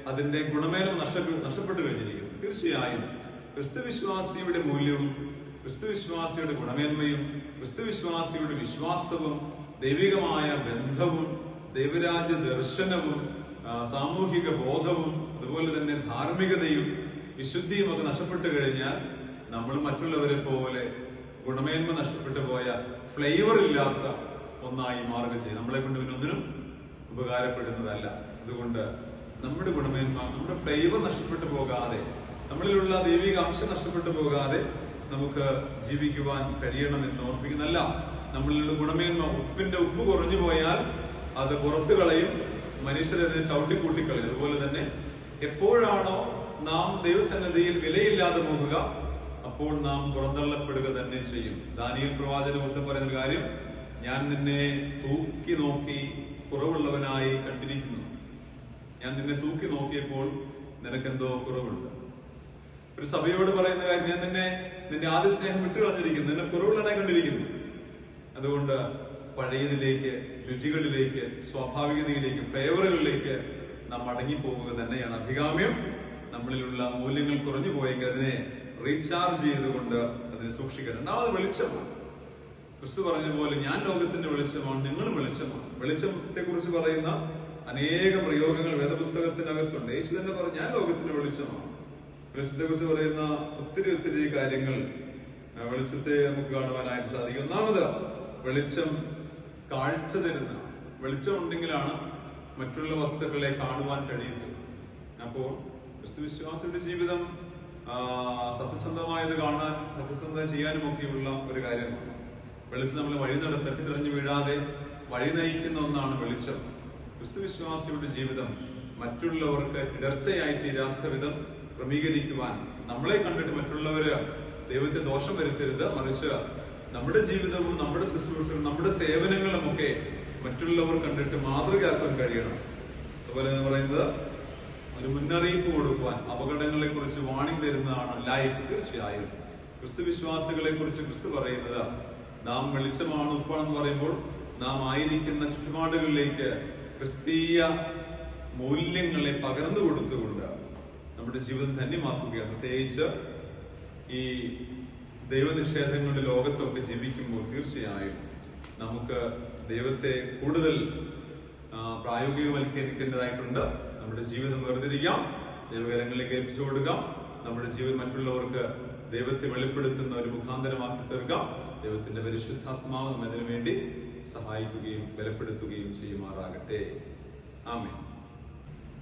അതിന്റെ ഗുണമേന്മ നഷ്ടപ്പെട്ടു കഴിഞ്ഞിരിക്കുന്നു. തീർച്ചയായും ക്രിസ്തുവിശ്വാസിയുടെ മൂല്യവും ക്രിസ്തുവിശ്വാസിയുടെ ഗുണമേന്മയും ക്രിസ്തുവിശ്വാസിയുടെ വിശ്വാസവും ദൈവികമായ ബന്ധവും ദൈവരാജ്യ ദർശനവും സാമൂഹിക ബോധവും അതുപോലെ തന്നെ ധാർമ്മികതയും വിശുദ്ധിയും ഒക്കെ നഷ്ടപ്പെട്ടു കഴിഞ്ഞാൽ നമ്മൾ മറ്റുള്ളവരെ പോലെ ഗുണമേന്മ നഷ്ടപ്പെട്ടു പോയ ഫ്ലേവർ ഇല്ലാത്ത ഒന്നായി മാറുക ചെയ്യും. നമ്മളെ കൊണ്ട് പിന്നൊന്നിനും ഉപകാരപ്പെടുന്നതല്ല. അതുകൊണ്ട് നമ്മുടെ ഗുണമേന്മ, നമ്മുടെ ഫ്ലേവർ നഷ്ടപ്പെട്ടു പോകാതെ, നമ്മളിലുള്ള ദൈവിക അംശം നഷ്ടപ്പെട്ടു പോകാതെ നമുക്ക് ജീവിക്കുവാൻ കഴിയണമെന്ന് ഓർപ്പിക്കുന്നല്ല. നമ്മളിലുള്ള ഗുണമേന്മ, ഉപ്പ് കുറഞ്ഞു പോയാൽ അത് പുറത്തു കളയും, മനുഷ്യരതിനെ ചവിട്ടിക്കൂട്ടിക്കളയും. അതുപോലെ തന്നെ എപ്പോഴാണോ നാം ദൈവസന്നിധിയിൽ വിലയില്ലാതെ പോകുക, അപ്പോൾ നാം പുറന്തള്ളപ്പെടുക തന്നെ ചെയ്യും. ദാനിയേൽ പ്രവാചക പുസ്തകം പറയുന്ന കാര്യം, ഞാൻ നിന്നെ തൂക്കി നോക്കി കുറവുള്ളവനായി കണ്ടിരിക്കുന്നു. ഞാൻ നിന്നെ തൂക്കി നോക്കിയപ്പോൾ നിനക്കെന്തോ കുറവുണ്ട്. ഒരു സഭയോട് പറയുന്ന കാര്യം, ഞാൻ നിന്റെ ആദ്യ സ്നേഹം വിട്ടുകളഞ്ഞിരിക്കുന്നു, നിന്നെ കുറവുള്ളതായി കണ്ടിരിക്കുന്നു. അതുകൊണ്ട് പഴയതിലേക്ക്, രുചികളിലേക്ക്, സ്വാഭാവികതയിലേക്ക്, ഫ്ലേവറുകളിലേക്ക് നാം മടങ്ങിപ്പോകുക തന്നെയാണ് അഭികാമ്യം. നമ്മളിലുള്ള മൂല്യങ്ങൾ കുറഞ്ഞു പോയെങ്കിൽ അതിനെ റീചാർജ് ചെയ്തുകൊണ്ട് അതിനെ സൂക്ഷിക്കണം. രണ്ടാമത് വെളിച്ചമാണ്. ക്രിസ്തു പറഞ്ഞ പോലെ ഞാൻ ലോകത്തിന്റെ വെളിച്ചമാണ്, നിങ്ങളും വെളിച്ചമാണ്. വെളിച്ചത്തെ കുറിച്ച് പറയുന്ന അനേകം പ്രയോഗങ്ങൾ വേദപുസ്തകത്തിനകത്തുണ്ട്. യേശു തന്നെ പറഞ്ഞു ഞാൻ ലോകത്തിന്റെ വെളിച്ചമാണ്. വെളിച്ചത്തെ കുറിച്ച് പറയുന്ന ഒത്തിരി കാര്യങ്ങൾ വെളിച്ചത്തെ നമുക്ക് കാണുവാനായിട്ട് സാധിക്കും. ഒന്നാമത് വെളിച്ചം കാഴ്ച തരുന്ന, വെളിച്ചം ഉണ്ടെങ്കിലാണ് മറ്റുള്ള വസ്തുക്കളെ കാണുവാൻ കഴിയുന്നത്. അപ്പോൾ ക്രിസ്തു വിശ്വാസിയുടെ ജീവിതം സത്യസന്ധമായത് കാണാൻ, സത്യസന്ധത ചെയ്യാനും ഒക്കെയുള്ള ഒരു കാര്യമാണ്. വെളിച്ചം നമ്മളെ വഴി തട്ടിത്തെറിഞ്ഞു വീഴാതെ വഴി നയിക്കുന്ന ഒന്നാണ് വെളിച്ചം. ക്രിസ്തു വിശ്വാസിയുടെ ജീവിതം മറ്റുള്ളവർക്ക് ഇടർച്ചയായി തീരാത്ത വിധം ക്രമീകരിക്കുവാൻ, നമ്മളെ കണ്ടിട്ട് മറ്റുള്ളവര് ദൈവത്തെ ദോഷം വരുത്തരുത്, മറിച്ച് നമ്മുടെ ജീവിതവും നമ്മുടെ ശുശ്രൂഷകളും നമ്മുടെ സേവനങ്ങളും ഒക്കെ മറ്റുള്ളവർ കണ്ടിട്ട് മാതൃകയാക്കാൻ കഴിയണം. അതുപോലെ എന്ന് പറയുന്നത് ഒരു മുന്നറിയിപ്പ് കൊടുക്കുവാൻ, അപകടങ്ങളെ കുറിച്ച് വാണിംഗ് തരുന്നതാണ് ലൈറ്റ്. തീർച്ചയായും ക്രിസ്തു വിശ്വാസികളെ കുറിച്ച് ക്രിസ്തു പറയുന്നത് നാം വെളിച്ചമാണ്, ഉപ്പാണെന്ന് പറയുമ്പോൾ നാം ആയിരിക്കുന്ന ചുറ്റുപാടുകളിലേക്ക് ക്രിസ്തീയ മൂല്യങ്ങളെ പകർന്നു കൊടുത്തുകൊണ്ട് നമ്മുടെ ജീവിതം ധന്യമാക്കുകയാണ്. പ്രത്യേകിച്ച് ഈ ദൈവനിഷേധങ്ങളുടെ ലോകത്തൊക്കെ ജീവിക്കുമ്പോൾ തീർച്ചയായും നമുക്ക് ദൈവത്തെ കൂടുതൽ പ്രായോഗികവൽക്കരിക്കേണ്ടതായിട്ടുണ്ട്. നമ്മുടെ ജീവിതം വേർതിരിക്കാം, ദൈവകരങ്ങളിലേക്ക് ഏൽപ്പിച്ചു കൊടുക്കാം. നമ്മുടെ ജീവിതം മറ്റുള്ളവർക്ക് ദൈവത്തെ വെളിപ്പെടുത്തുന്ന ഒരു മുഖാന്തരമാക്കി തീർക്കാം. ദൈവത്തിന്റെ പരിശുദ്ധാത്മാവ് നമ്മെ അതിനു വേണ്ടി സഹായിക്കുകയും ബലപ്പെടുത്തുകയും ചെയ്യുമാറാകട്ടെ. ആമേൻ.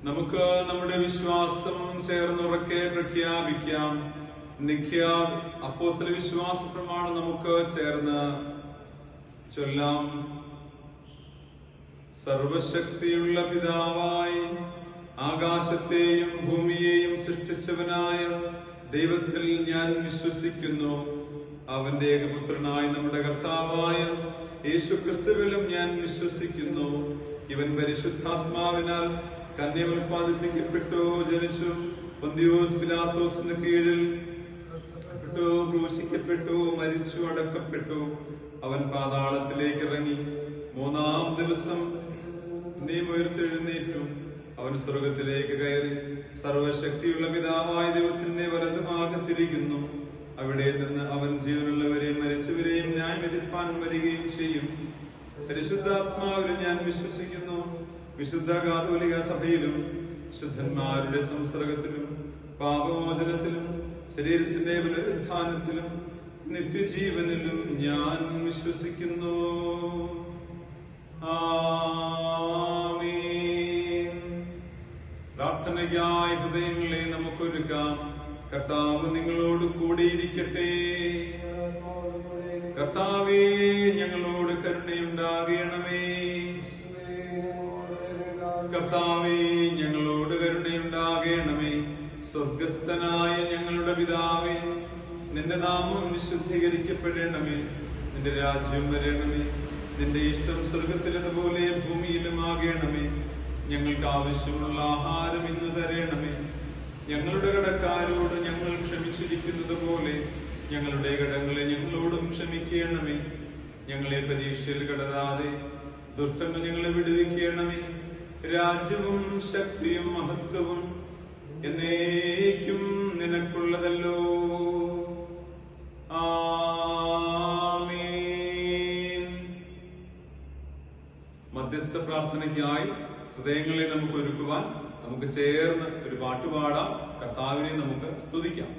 നമുക്ക് നമ്മുടെ വിശ്വാസം ചേർന്നുറക്കെ പ്രഖ്യാപിക്കാം. അപ്പോസ്തല വിശ്വാസ പ്രമാണം നമുക്ക് ചേർന്ന് ചൊല്ലാം. സർവശക്തിയുള്ള പിതാവായി ആകാശത്തെയും ഭൂമിയെയും സൃഷ്ടിച്ചവനായ ദൈവത്തിൽ ഞാൻ വിശ്വസിക്കുന്നു. അവന്റെ ഏകപുത്രനായ നമ്മുടെ കർത്താവായ യേശുക്രിസ്തുവിലും ഞാൻ വിശ്വസിക്കുന്നു. ഇവൻ പരിശുദ്ധാത്മാവിനാൽ കന്യ ഉൽപ്പാദിപ്പിക്കപ്പെട്ടു, ജനിച്ചു, പൊന്തിയോസ് പിലാത്തോസിന് കീഴിൽ ക്രൂശിക്കപ്പെട്ടു, മരിച്ചു, അടക്കപ്പെട്ടു. അവൻ പാതാളത്തിലേക്ക് ഇറങ്ങി, മൂന്നാം ദിവസം ഉയർത്തെഴുന്നേറ്റു. അവൻ സ്വർഗത്തിലേക്ക് കയറി സർവശക്തിയുള്ള പിതാവായ ദൈവത്തിന്റെ വലതുഭാഗത്തിരിക്കുന്നു. അവിടെ നിന്ന് അവൻ ജീവനുള്ളവരെയും മരിച്ചവരെയും ന്യായം വിധിപ്പാൻ വരികയും ചെയ്യും. പരിശുദ്ധാത്മാവിലും ഞാൻ വിശ്വസിക്കുന്നു. വിശുദ്ധ കാതോലിക സഭയിലും ശുദ്ധന്മാരുടെ സംസർഗത്തിലും പാപമോചനത്തിലും ശരീരത്തിന്റെ പുനരുത്ഥാനത്തിലും നിത്യജീവനിലും ഞാൻ വിശ്വസിക്കുന്നു. ആമേൻ. പ്രാർത്ഥനയ്ക്കായി ഹൃദയങ്ങളെ നമുക്കൊരുക്കാം. കർത്താവ് നിങ്ങളോട് കൂടിയിരിക്കട്ടെ. കർത്താവേ, ഞങ്ങളോട് കരുണയുണ്ടാകണമേ. കർത്താവേ, ഞങ്ങളോട് കരുണയുണ്ടാകണമേ. സ്വർഗസ്ഥനായ ഞങ്ങളുടെ പിതാവേ, നിന്റെ നാമം വിശുദ്ധീകരിക്കപ്പെടണമേ. നിന്റെ രാജ്യം വരണമേ. നിന്റെ ഇഷ്ടം സ്വർഗത്തിലതുപോലെ ഭൂമിയിലും ആകണമേ. ഞങ്ങൾക്ക് ആവശ്യമുള്ള ആഹാരം ഇന്ന് തരണമേ. ഞങ്ങളുടെ കടക്കാരോട് ഞങ്ങൾ ക്ഷമിച്ചിരിക്കുന്നത് പോലെ ഞങ്ങളുടെ കടങ്ങളെ ഞങ്ങളോടും ക്ഷമിക്കണമേ. ഞങ്ങളെ പരീക്ഷയിൽ കടതാതെ ദുഷ്ടങ്ങൾ ഞങ്ങളെ വിടുവിക്കണമേ. രാജ്യവും ശക്തിയും മഹത്വവും എന്നേക്കും നിനക്കുള്ളതല്ലോ. ആമേൻ. മധ്യസ്ഥ പ്രാർത്ഥനയ്ക്കായി ഹൃദയങ്ങളെ നമുക്ക് ഒരുക്കുവാൻ, നമുക്ക് ചേർന്ന് ഒരു പാട്ടുപാടാം. കർത്താവിനെ നമുക്ക് സ്തുതിക്കാം.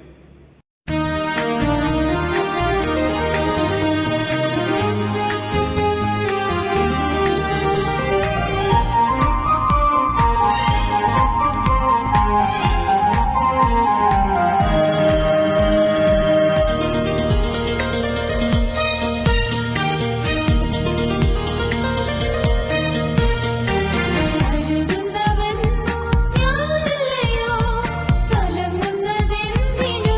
കലങ്ങുന്നതെന്തിനു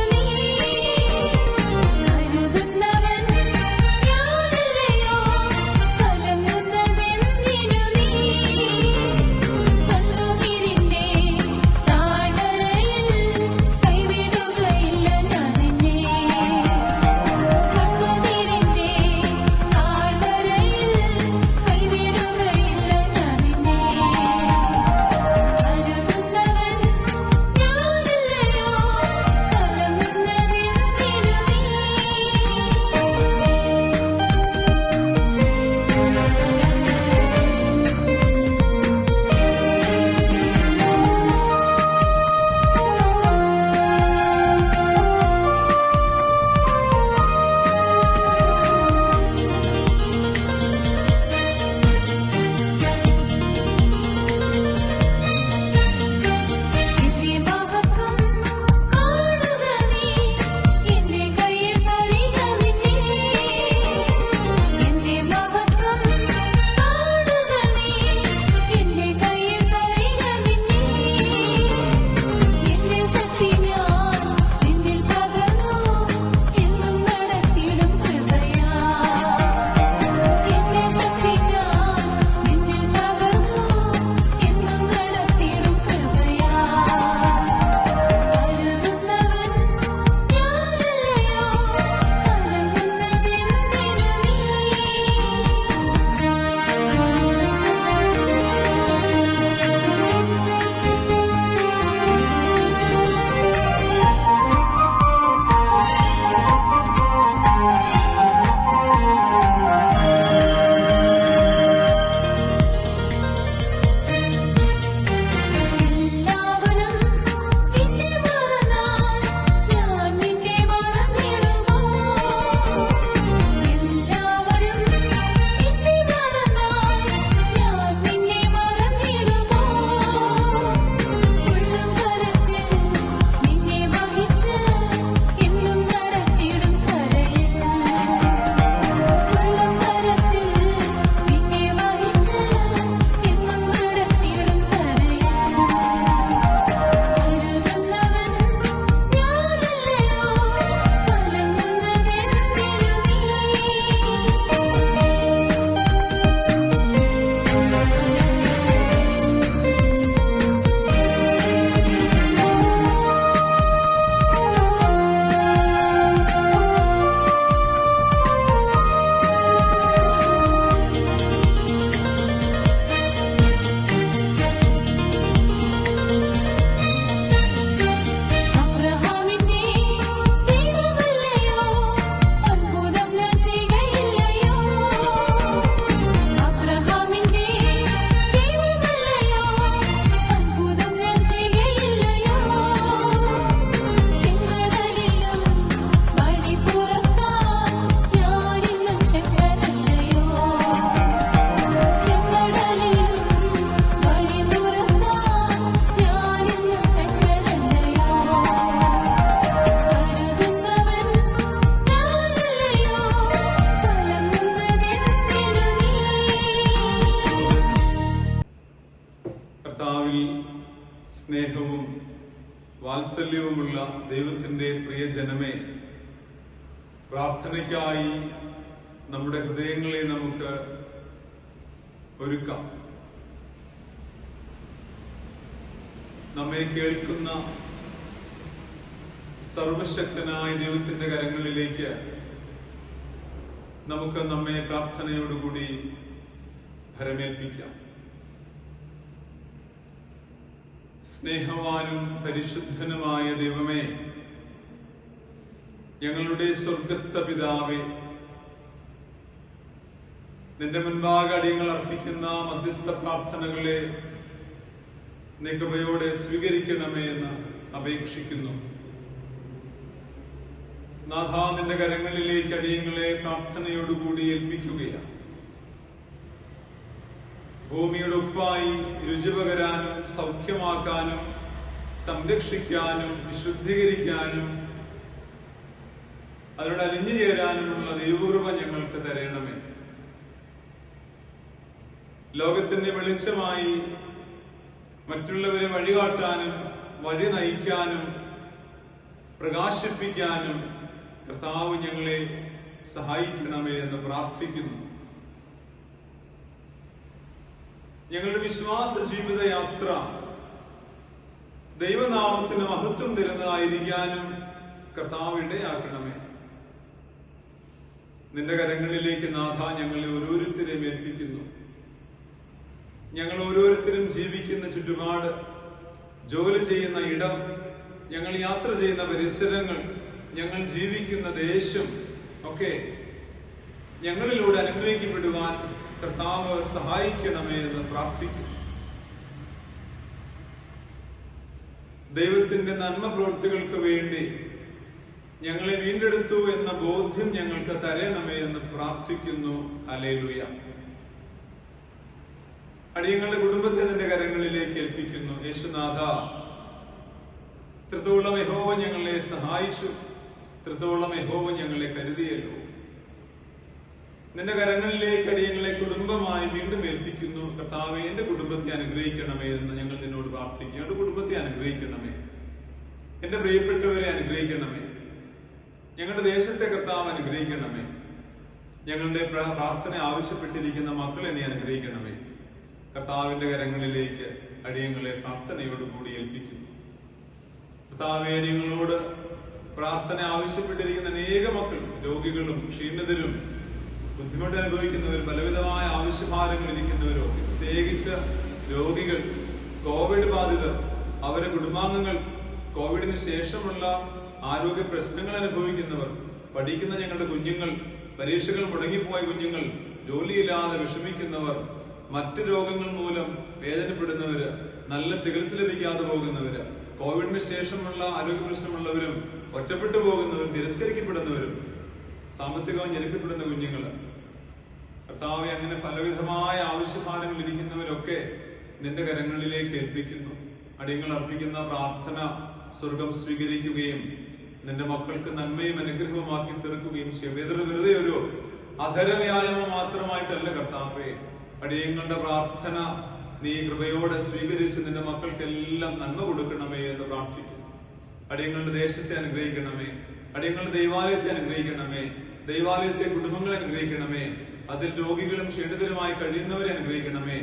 സ്നേഹവും വാത്സല്യവുമുള്ള ദൈവത്തിന്റെ പ്രിയജനമേ, പ്രാർത്ഥനയ്ക്കായി നമ്മുടെ ഹൃദയങ്ങളെ നമുക്ക് ഒരുക്കാം. നമ്മെ കേൾക്കുന്ന സർവശക്തനായ ദൈവത്തിന്റെ കരങ്ങളിലേക്ക് നമുക്ക് നമ്മെ പ്രാർത്ഥനയോടുകൂടി ഭരമേൽപ്പിക്കാം. സ്നേഹവാനും പരിശുദ്ധനുമായ ദൈവമേ, ഞങ്ങളുടെ സ്വർഗസ്ഥ പിതാവേ, നിന്റെ മുൻപാകെ അടിയങ്ങൾ അർപ്പിക്കുന്ന മധ്യസ്ഥ പ്രാർത്ഥനകളെ നീ കൃപയോടെ സ്വീകരിക്കണമേ എന്ന് അപേക്ഷിക്കുന്നു. നാഥ, നിന്റെ കരങ്ങളിലേക്ക് അടിയങ്ങളെ പ്രാർത്ഥനയോടുകൂടി ഏൽപ്പിക്കുകയാണ്. ഭൂമിയുടെ ഉപ്പായി രുചി പകരാനും സൗഖ്യമാക്കാനും സംരക്ഷിക്കാനും വിശുദ്ധീകരിക്കാനും അതിനോട് അലിഞ്ഞു ചേരാനുമുള്ള ദൈവകൃപ ഞങ്ങൾക്ക് തരണമേ. ലോകത്തിന്റെ വെളിച്ചമായി മറ്റുള്ളവരെ വഴികാട്ടാനും വഴി നയിക്കാനും പ്രകാശിപ്പിക്കാനും കർത്താവ് ഞങ്ങളെ സഹായിക്കണമേ എന്ന് പ്രാർത്ഥിക്കുന്നു. ഞങ്ങളുടെ വിശ്വാസ ജീവിതയാത്ര ദൈവനാമത്തിന് മഹത്വം തരുന്നതായിരിക്കാനും കർത്താവ് ഇടയാക്കണമേ. നിന്റെ കരങ്ങളിലേക്ക് നാഥ ഞങ്ങളെ ഓരോരുത്തരെയും ഏൽപ്പിക്കുന്നു. ഞങ്ങൾ ഓരോരുത്തരും ജീവിക്കുന്ന ചുറ്റുപാട്, ജോലി ചെയ്യുന്ന ഇടം, ഞങ്ങൾ യാത്ര ചെയ്യുന്ന പരിസരങ്ങൾ, ഞങ്ങൾ ജീവിക്കുന്ന ദേശം ഒക്കെ ഞങ്ങളിലൂടെ അനുഗ്രഹിക്കപ്പെടുവാൻ കർത്താവ് സഹായിക്കണമേ എന്ന് പ്രാർത്ഥിക്കുന്നു. ദൈവത്തിന്റെ നന്മ പ്രവൃത്തികൾക്ക് വേണ്ടി ഞങ്ങളെ വീണ്ടെടുത്തു എന്ന ബോധ്യം ഞങ്ങൾക്ക് തരണമേ എന്ന് പ്രാർത്ഥിക്കുന്നു. ഹല്ലേലൂയ. അടിയങ്ങളുടെ കുടുംബത്തെ നിന്റെ കരങ്ങളിലേക്ക് ഏൽപ്പിക്കുന്നു. യേശുനാഥ, ത്രിതോളം യഹോവ ഞങ്ങളെ സഹായിച്ചു, ത്രിതോളം യഹോവ ഞങ്ങളെ കരുതിയല്ലോ. നിന്റെ കരങ്ങളിലേക്ക് അടിയങ്ങളെ കുടുംബമായി വീണ്ടും ഏൽപ്പിക്കുന്നു. കർത്താവേ, എന്റെ കുടുംബത്തെ അനുഗ്രഹിക്കണമേ എന്ന് ഞങ്ങൾ നിന്നോട് പ്രാർത്ഥിക്കുന്നു. എന്റെ കുടുംബത്തെ അനുഗ്രഹിക്കണമേ, എന്റെ പ്രിയപ്പെട്ടവരെ അനുഗ്രഹിക്കണമേ, ഞങ്ങളുടെ ദേശത്തെ കർത്താവ് അനുഗ്രഹിക്കണമേ. ഞങ്ങളുടെ പ്രാർത്ഥന ആവശ്യപ്പെട്ടിരിക്കുന്ന മക്കളെ നീ അനുഗ്രഹിക്കണമേ. കർത്താവിന്റെ കരങ്ങളിലേക്ക് അടിയങ്ങളെ പ്രാർത്ഥനയോടുകൂടി ഏൽപ്പിക്കുന്നു. കർത്താവേ, അടിയങ്ങളോട് പ്രാർത്ഥന ആവശ്യപ്പെട്ടിരിക്കുന്ന അനേക മക്കൾ, രോഗികളും ക്ഷീണിതരും ബുദ്ധിമുട്ട് അനുഭവിക്കുന്നവരും പലവിധമായ ആവശ്യഭാരങ്ങൾ ഇരിക്കുന്നവരോ, പ്രത്യേകിച്ച് രോഗികൾ, കോവിഡ് ബാധിതർ, അവരുടെ കുടുംബാംഗങ്ങൾ, കോവിഡിന് ശേഷമുള്ള ആരോഗ്യ പ്രശ്നങ്ങൾ അനുഭവിക്കുന്നവർ, പഠിക്കുന്ന ഞങ്ങളുടെ കുഞ്ഞുങ്ങൾ, പരീക്ഷകൾ മുടങ്ങിപ്പോയ കുഞ്ഞുങ്ങൾ, ജോലിയില്ലാതെ വിഷമിക്കുന്നവർ, മറ്റ് രോഗങ്ങൾ മൂലം വേദനപ്പെടുന്നവര്, നല്ല ചികിത്സ ലഭിക്കാതെ പോകുന്നവര്, കോവിഡിന് ശേഷമുള്ള ആരോഗ്യ പ്രശ്നമുള്ളവരും, ഒറ്റപ്പെട്ടു പോകുന്നവരും, തിരസ്കരിക്കപ്പെടുന്നവരും, സാമ്പത്തികവും ഞെരുക്കപ്പെടുന്ന കുഞ്ഞുങ്ങള്, കർത്താവെ, അങ്ങനെ പലവിധമായ ആവശ്യഭാരങ്ങൾ ഇരിക്കുന്നവരൊക്കെ നിന്റെ കരങ്ങളിലേക്ക് ഏൽപ്പിക്കുന്നു. അടിയങ്ങൾ അർപ്പിക്കുന്ന പ്രാർത്ഥന സ്വർഗം സ്വീകരിക്കുകയും നിന്റെ മക്കൾക്ക് നന്മയും അനുഗ്രഹവുമാക്കി തീർക്കുകയും ചെയ്യും. വെറുതെ ഒരു അധരവ്യായാമം മാത്രമായിട്ടല്ല കർത്താവേ, അടിയങ്ങളുടെ പ്രാർത്ഥന നീ കൃപയോടെ സ്വീകരിച്ച് നിന്റെ മക്കൾക്കെല്ലാം നന്മ കൊടുക്കണമേ എന്ന് പ്രാർത്ഥിക്കുന്നു. അടിയങ്ങളുടെ ദേശത്തെ അനുഗ്രഹിക്കണമേ, അടിയങ്ങളുടെ ദൈവാലയത്തെ അനുഗ്രഹിക്കണമേ, ദൈവാലയത്തെ കുടുംബങ്ങളെ അനുഗ്രഹിക്കണമേ, അതിൽ രോഗികളും ക്ഷീണിതരുമായി കഴിയുന്നവരെ അനുഗ്രഹിക്കണമേ.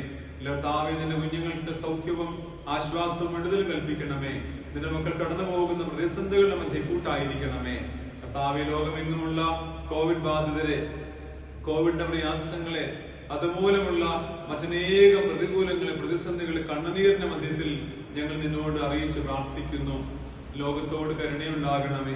കർത്താവേ, നിന്റെ കുഞ്ഞുങ്ങൾക്ക് സൗഖ്യവും ആശ്വാസവും വിടുതലും കൽപ്പിക്കണമേ. നിന്റെ മക്കൾ കടന്നു പോകുന്ന പ്രതിസന്ധികളുടെ മധ്യ കൂട്ടായിരിക്കണമേ. കർത്താവേ, ലോകമെങ്ങുമുള്ള കോവിഡ് ബാധിതരെ, കോവിഡിന്റെ പ്രയാസങ്ങളെ, അതുമൂലമുള്ള മറ്റനേകം പ്രതികൂലങ്ങളെ, പ്രതിസന്ധികളെ, കണ്ണുനീരിന്റെ മധ്യത്തിൽ ഞങ്ങൾ നിന്നോട് അറിയിച്ചു പ്രാർത്ഥിക്കുന്നു. ലോകത്തോട് കരുണയുണ്ടാകണമേ,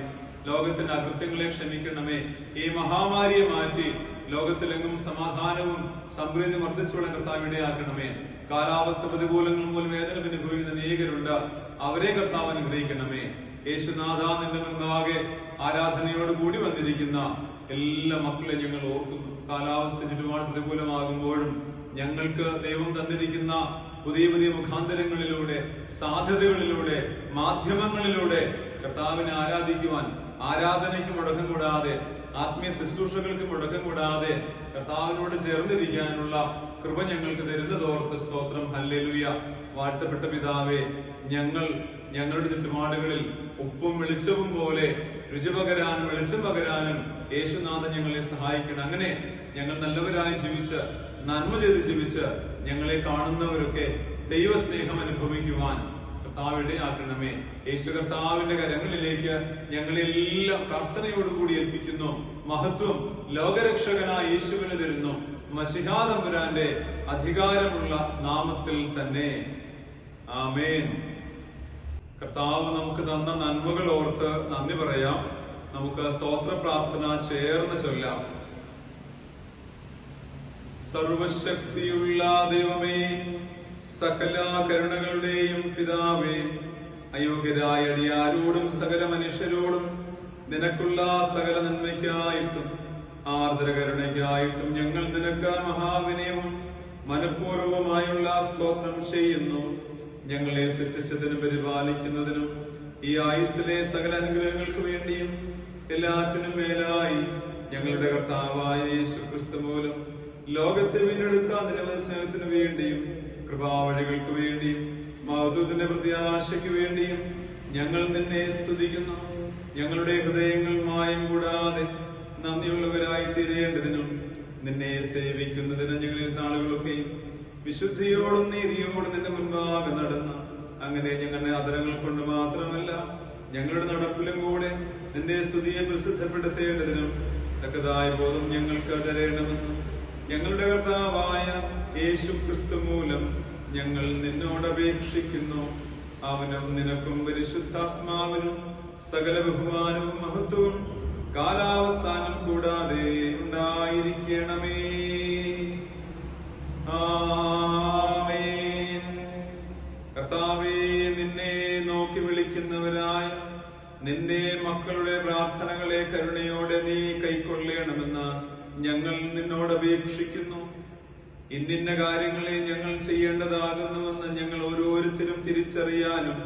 ലോകത്തിന്റെ അകൃത്യങ്ങളെ ക്ഷമിക്കണമേ. ഈ മഹാമാരിയെ മാറ്റി ലോകത്തിലെങ്ങും സമാധാനവും സമൃദ്ധി വർദ്ധിച്ചുള്ള കർത്താവ് ഇടയാക്കണമേ. കാലാവസ്ഥ പ്രതികൂലങ്ങൾ മൂലം വേദന അനുഭവിക്കുന്ന അനേകരുണ്ട്, അവരെ കർത്താവ് അനുഗ്രഹിക്കണമേ. യേശുനാഥ, നിന്റെ മുൻപാകെ ആരാധനയോട് കൂടി വന്നിരിക്കുന്ന എല്ലാ മക്കളെ ഞങ്ങൾ ഓർക്കുന്നു. കാലാവസ്ഥ ചുറ്റുപാട് പ്രതികൂലമാകുമ്പോഴും ഞങ്ങൾക്ക് ദൈവം തന്നിരിക്കുന്ന പുതിയ പുതിയ മുഖാന്തരങ്ങളിലൂടെ, സാധ്യതകളിലൂടെ, മാധ്യമങ്ങളിലൂടെ കർത്താവിനെ ആരാധിക്കുവാൻ, ആരാധനയ്ക്ക് മുടക്കം കൂടാതെ, ആത്മീയ ശുശ്രൂഷകൾക്ക് മുടക്കം കൂടാതെ കർത്താവിനോട് ചേർന്നിരിക്കാനുള്ള കൃപ ഞങ്ങൾക്ക് തരുന്നതോർത്ത് സ്തോത്രം. ഹല്ലേലൂയ. വാഴ്ത്തപ്പെട്ട പിതാവേ, ഞങ്ങളുടെ ചുറ്റുപാടുകളിൽ ഉപ്പും വെളിച്ചവും പോലെ രുചി പകരാനും വെളിച്ചം പകരാനും യേശുനാഥൻ ഞങ്ങളെ സഹായിക്കണം. അങ്ങനെ ഞങ്ങൾ നല്ലവരായി ജീവിച്ച് നന്മ ചെയ്ത് ജീവിച്ച് ഞങ്ങളെ കാണുന്നവരൊക്കെ ദൈവസ്നേഹം അനുഭവിക്കുവാൻ കർത്താവിടെ ആക്കണമേ. യേശു കർത്താവിന്റെ കരങ്ങളിലേക്ക് ഞങ്ങളെല്ലാം പ്രാർത്ഥനയോടുകൂടി ഏൽപ്പിക്കുന്നു. മഹത്വം ലോകരക്ഷകനായ യേശുവിന് തരുന്നു. മശിഹാ തമ്പുരാന്റെ അധികാരമുള്ള നാമത്തിൽ തന്നെ ആമേൻ. കർത്താവ് നമുക്ക് തന്ന നന്മകൾ ഓർത്ത് നന്ദി പറയാം. നമുക്ക് സ്തോത്ര പ്രാർത്ഥന ചേർന്ന് ചൊല്ലാം. സർവശക്തിയുള്ള ദൈവമേ, സകല കരുണകളുടെയും പിതാവേ, അയോഗ്യരായ അടിയാരോടും സകല മനുഷ്യരോടും നിനക്കുള്ള സകല നന്മയ്ക്കായിട്ടും ആർദ്ര കരുണയ്ക്കായിട്ടും ഞങ്ങൾ നിനക്ക് മഹാവിനയവും മനഃപൂർവമായുള്ള സ്തോത്രം ചെയ്യുന്നു. ഞങ്ങളെ സൃഷ്ടിച്ചതിനും പരിപാലിക്കുന്നതിനും ഈ ആയുസ്സിലെ സകല അനുഗ്രഹങ്ങൾക്ക് വേണ്ടിയും എല്ലാറ്റിനും മേലായി ഞങ്ങളുടെ കർത്താവായ യേശു ക്രിസ്തു മൂലം ലോകത്തെ വീണ്ടെടുത്ത നിരവധി സ്നേഹത്തിനു വേണ്ടിയും കൃപാവഴികൾക്ക് വേണ്ടിയും മഹത്വത്തിന്റെ പ്രത്യാശയ്ക്ക് വേണ്ടിയും ഞങ്ങൾ നിന്നെ സ്തുതിക്കുന്നു. ഞങ്ങളുടെ ഹൃദയങ്ങൾ മായം കൂടാതെ നന്ദിയുള്ളവരായി തീരേണ്ടതിനും നിന്നെ സേവിക്കുന്നതിനും ഞങ്ങളിൽ നാളുകളൊക്കെയും വിശുദ്ധിയോടും നീതിയോടും നിന്റെ മുൻപാകെ നടന്ന അങ്ങനെ ഞങ്ങളുടെ ആദരങ്ങൾ കൊണ്ട് മാത്രമല്ല ഞങ്ങളുടെ നടപ്പിലും കൂടെ നിന്റെ സ്തുതിയെ പ്രസിദ്ധപ്പെടുത്തേണ്ടതിനും തക്കതായ ബോധം ഞങ്ങൾക്ക് തരേണമെന്ന് ഞങ്ങളുടെ കർത്താവായ യേശു ക്രിസ്തു മൂലം ഞങ്ങൾ നിന്നോട് അപേക്ഷിക്കുന്നു. അവനും നിനക്കും പരിശുദ്ധാത്മാവിനും സകല ബഹുമാനവും മഹത്വവും കാലാവസാനം കൂടാതെ ഉണ്ടായിരിക്കണമേ. ആമേൻ. കർത്താവേ, നിന്നെ നോക്കി വിളിക്കുന്നവരായ നിന്റെ മക്കളുടെ പ്രാർത്ഥനകളെ കരുണയോടെ നീ കൈക്കൊള്ളണമെന്ന് ഞങ്ങൾ നിന്നോട് അപേക്ഷിക്കുന്നു. ഇന്നിന്ന കാര്യങ്ങളെ ഞങ്ങൾ ചെയ്യേണ്ടതാകുന്നുവെന്ന് ഞങ്ങൾ ഓരോരുത്തരും തിരിച്ചറിയാനും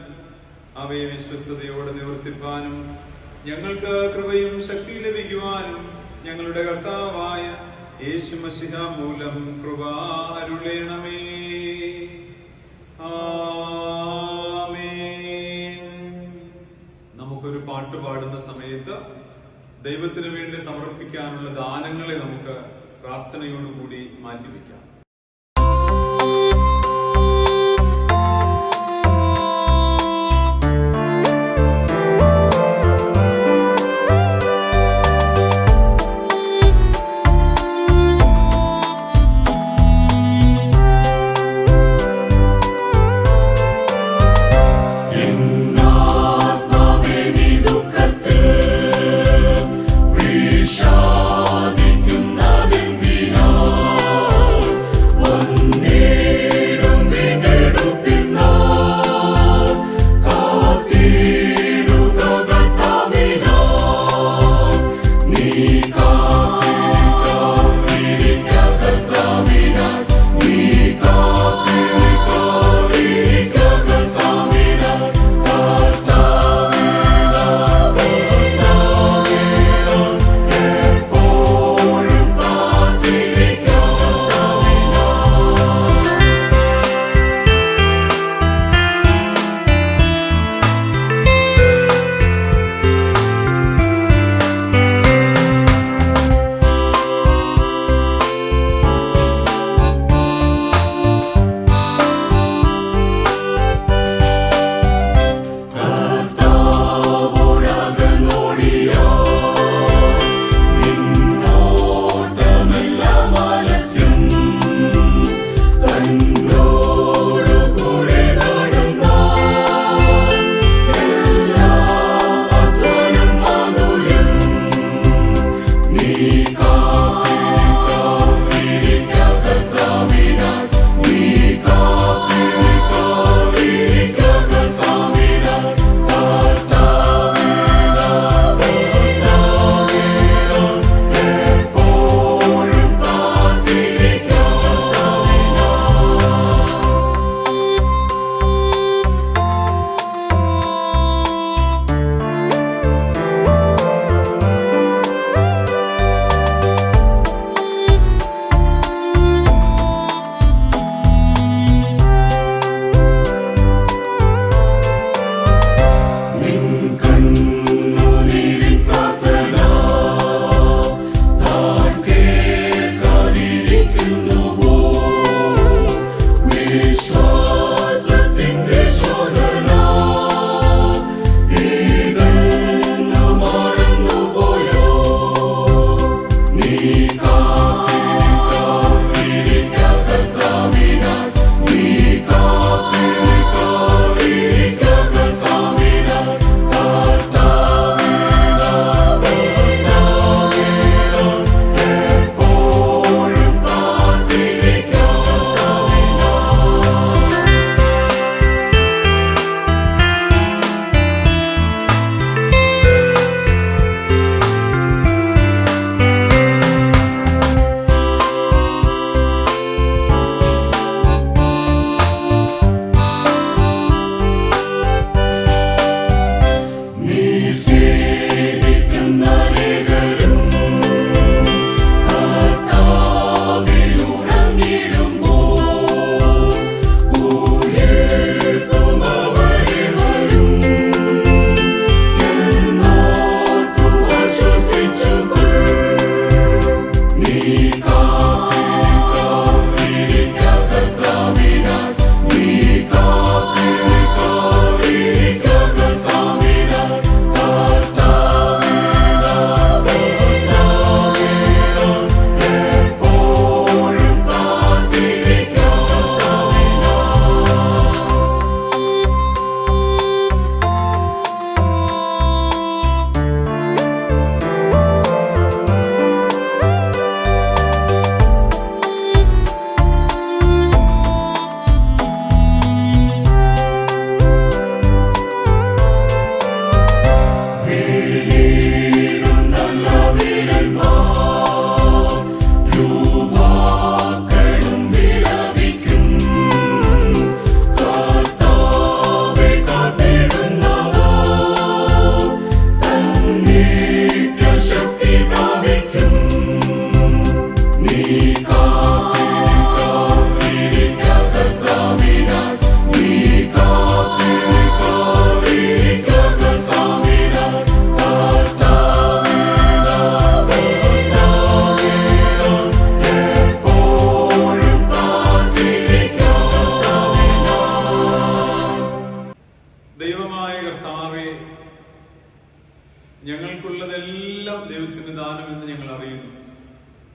അവയെ വിശ്വസ്തയോടെ നിവർത്തിപ്പാനും ഞങ്ങൾക്ക് കൃപയും ശക്തി ലഭിക്കുവാനും ഞങ്ങളുടെ കർത്താവായ യേശു മശിഹ മൂലം കൃപ അരുളേണമേ. ആമേൻ. നമുക്കൊരു പാട്ട് പാടുന്ന സമയത്ത് ദൈവത്തിന് വേണ്ടി സമർപ്പിക്കാനുള്ള ദാനങ്ങളെ നമുക്ക് പ്രാർത്ഥനയോടുകൂടി മാറ്റിവെക്കാം. വിഷാദിക്കുന്നതെന്തിനാ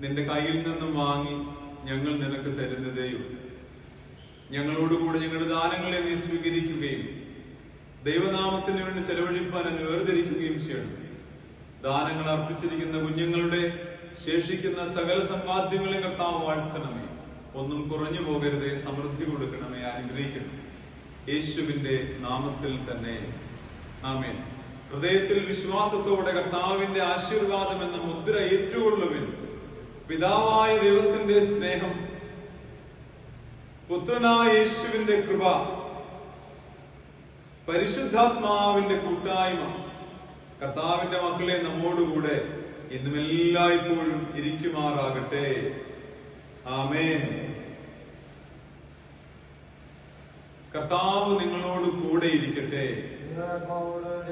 നിന്റെ കയ്യിൽ നിന്നും വാങ്ങി ഞങ്ങൾ നിനക്ക് തരുന്നതേയുള്ളൂ. ഞങ്ങളോടുകൂടെ ഞങ്ങളുടെ ദാനങ്ങളെ നീ സ്വീകരിക്കുകയും ദൈവനാമത്തിന് വേണ്ടി ചെലവഴിപ്പാൻ അങ്ങ് വേർതിരിക്കുകയും ചെയ്യണം. ദാനങ്ങൾ അർപ്പിച്ചിരിക്കുന്ന കുഞ്ഞുങ്ങളുടെ ശേഷിക്കുന്ന സകല സമ്പാദ്യങ്ങളെ കർത്താവ് വാഴ്ത്തണമേ. ഒന്നും കുറഞ്ഞു പോകരുതേ, സമൃദ്ധി കൊടുക്കണമേ, അനുഗ്രഹിക്കണം. യേശുവിന്റെ നാമത്തിൽ തന്നെ ആമേൻ. ഹൃദയത്തിൽ വിശ്വാസത്തോടെ കർത്താവിന്റെ ആശീർവാദം എന്ന മുദ്ര ഏറ്റുകൊള്ളുവിൻ. പിതാവായ ദൈവത്തിന്റെ സ്നേഹം, പുത്രനായ യേശുവിന്റെ കൃപ, പരിശുദ്ധാത്മാവിന്റെ കൂട്ടായ്മ കർത്താവിന്റെ മക്കളെ നമ്മോടുകൂടെ ഇന്നും എല്ലായ്പ്പോഴും ഇരിക്കുമാറാകട്ടെ. ആമേൻ. കർത്താവ് നിങ്ങളോട് കൂടെ ഇരിക്കട്ടെ.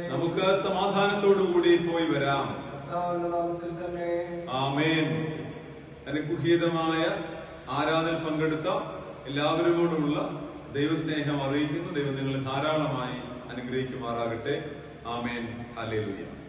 നമുക്ക് സമാധാനത്തോടു കൂടി പോയി വരാം. ആമേൻ. അനുഗ്രഹീതമായ ആരാധന പങ്കെടുത്ത എല്ലാവരോടുമുള്ള ദൈവസ്നേഹം അറിയിക്കുന്നു. ദൈവം നിങ്ങളെ ധാരാളമായി അനുഗ്രഹിക്കുമാറാകട്ടെ. ആമേൻ. ഹല്ലേലൂയ.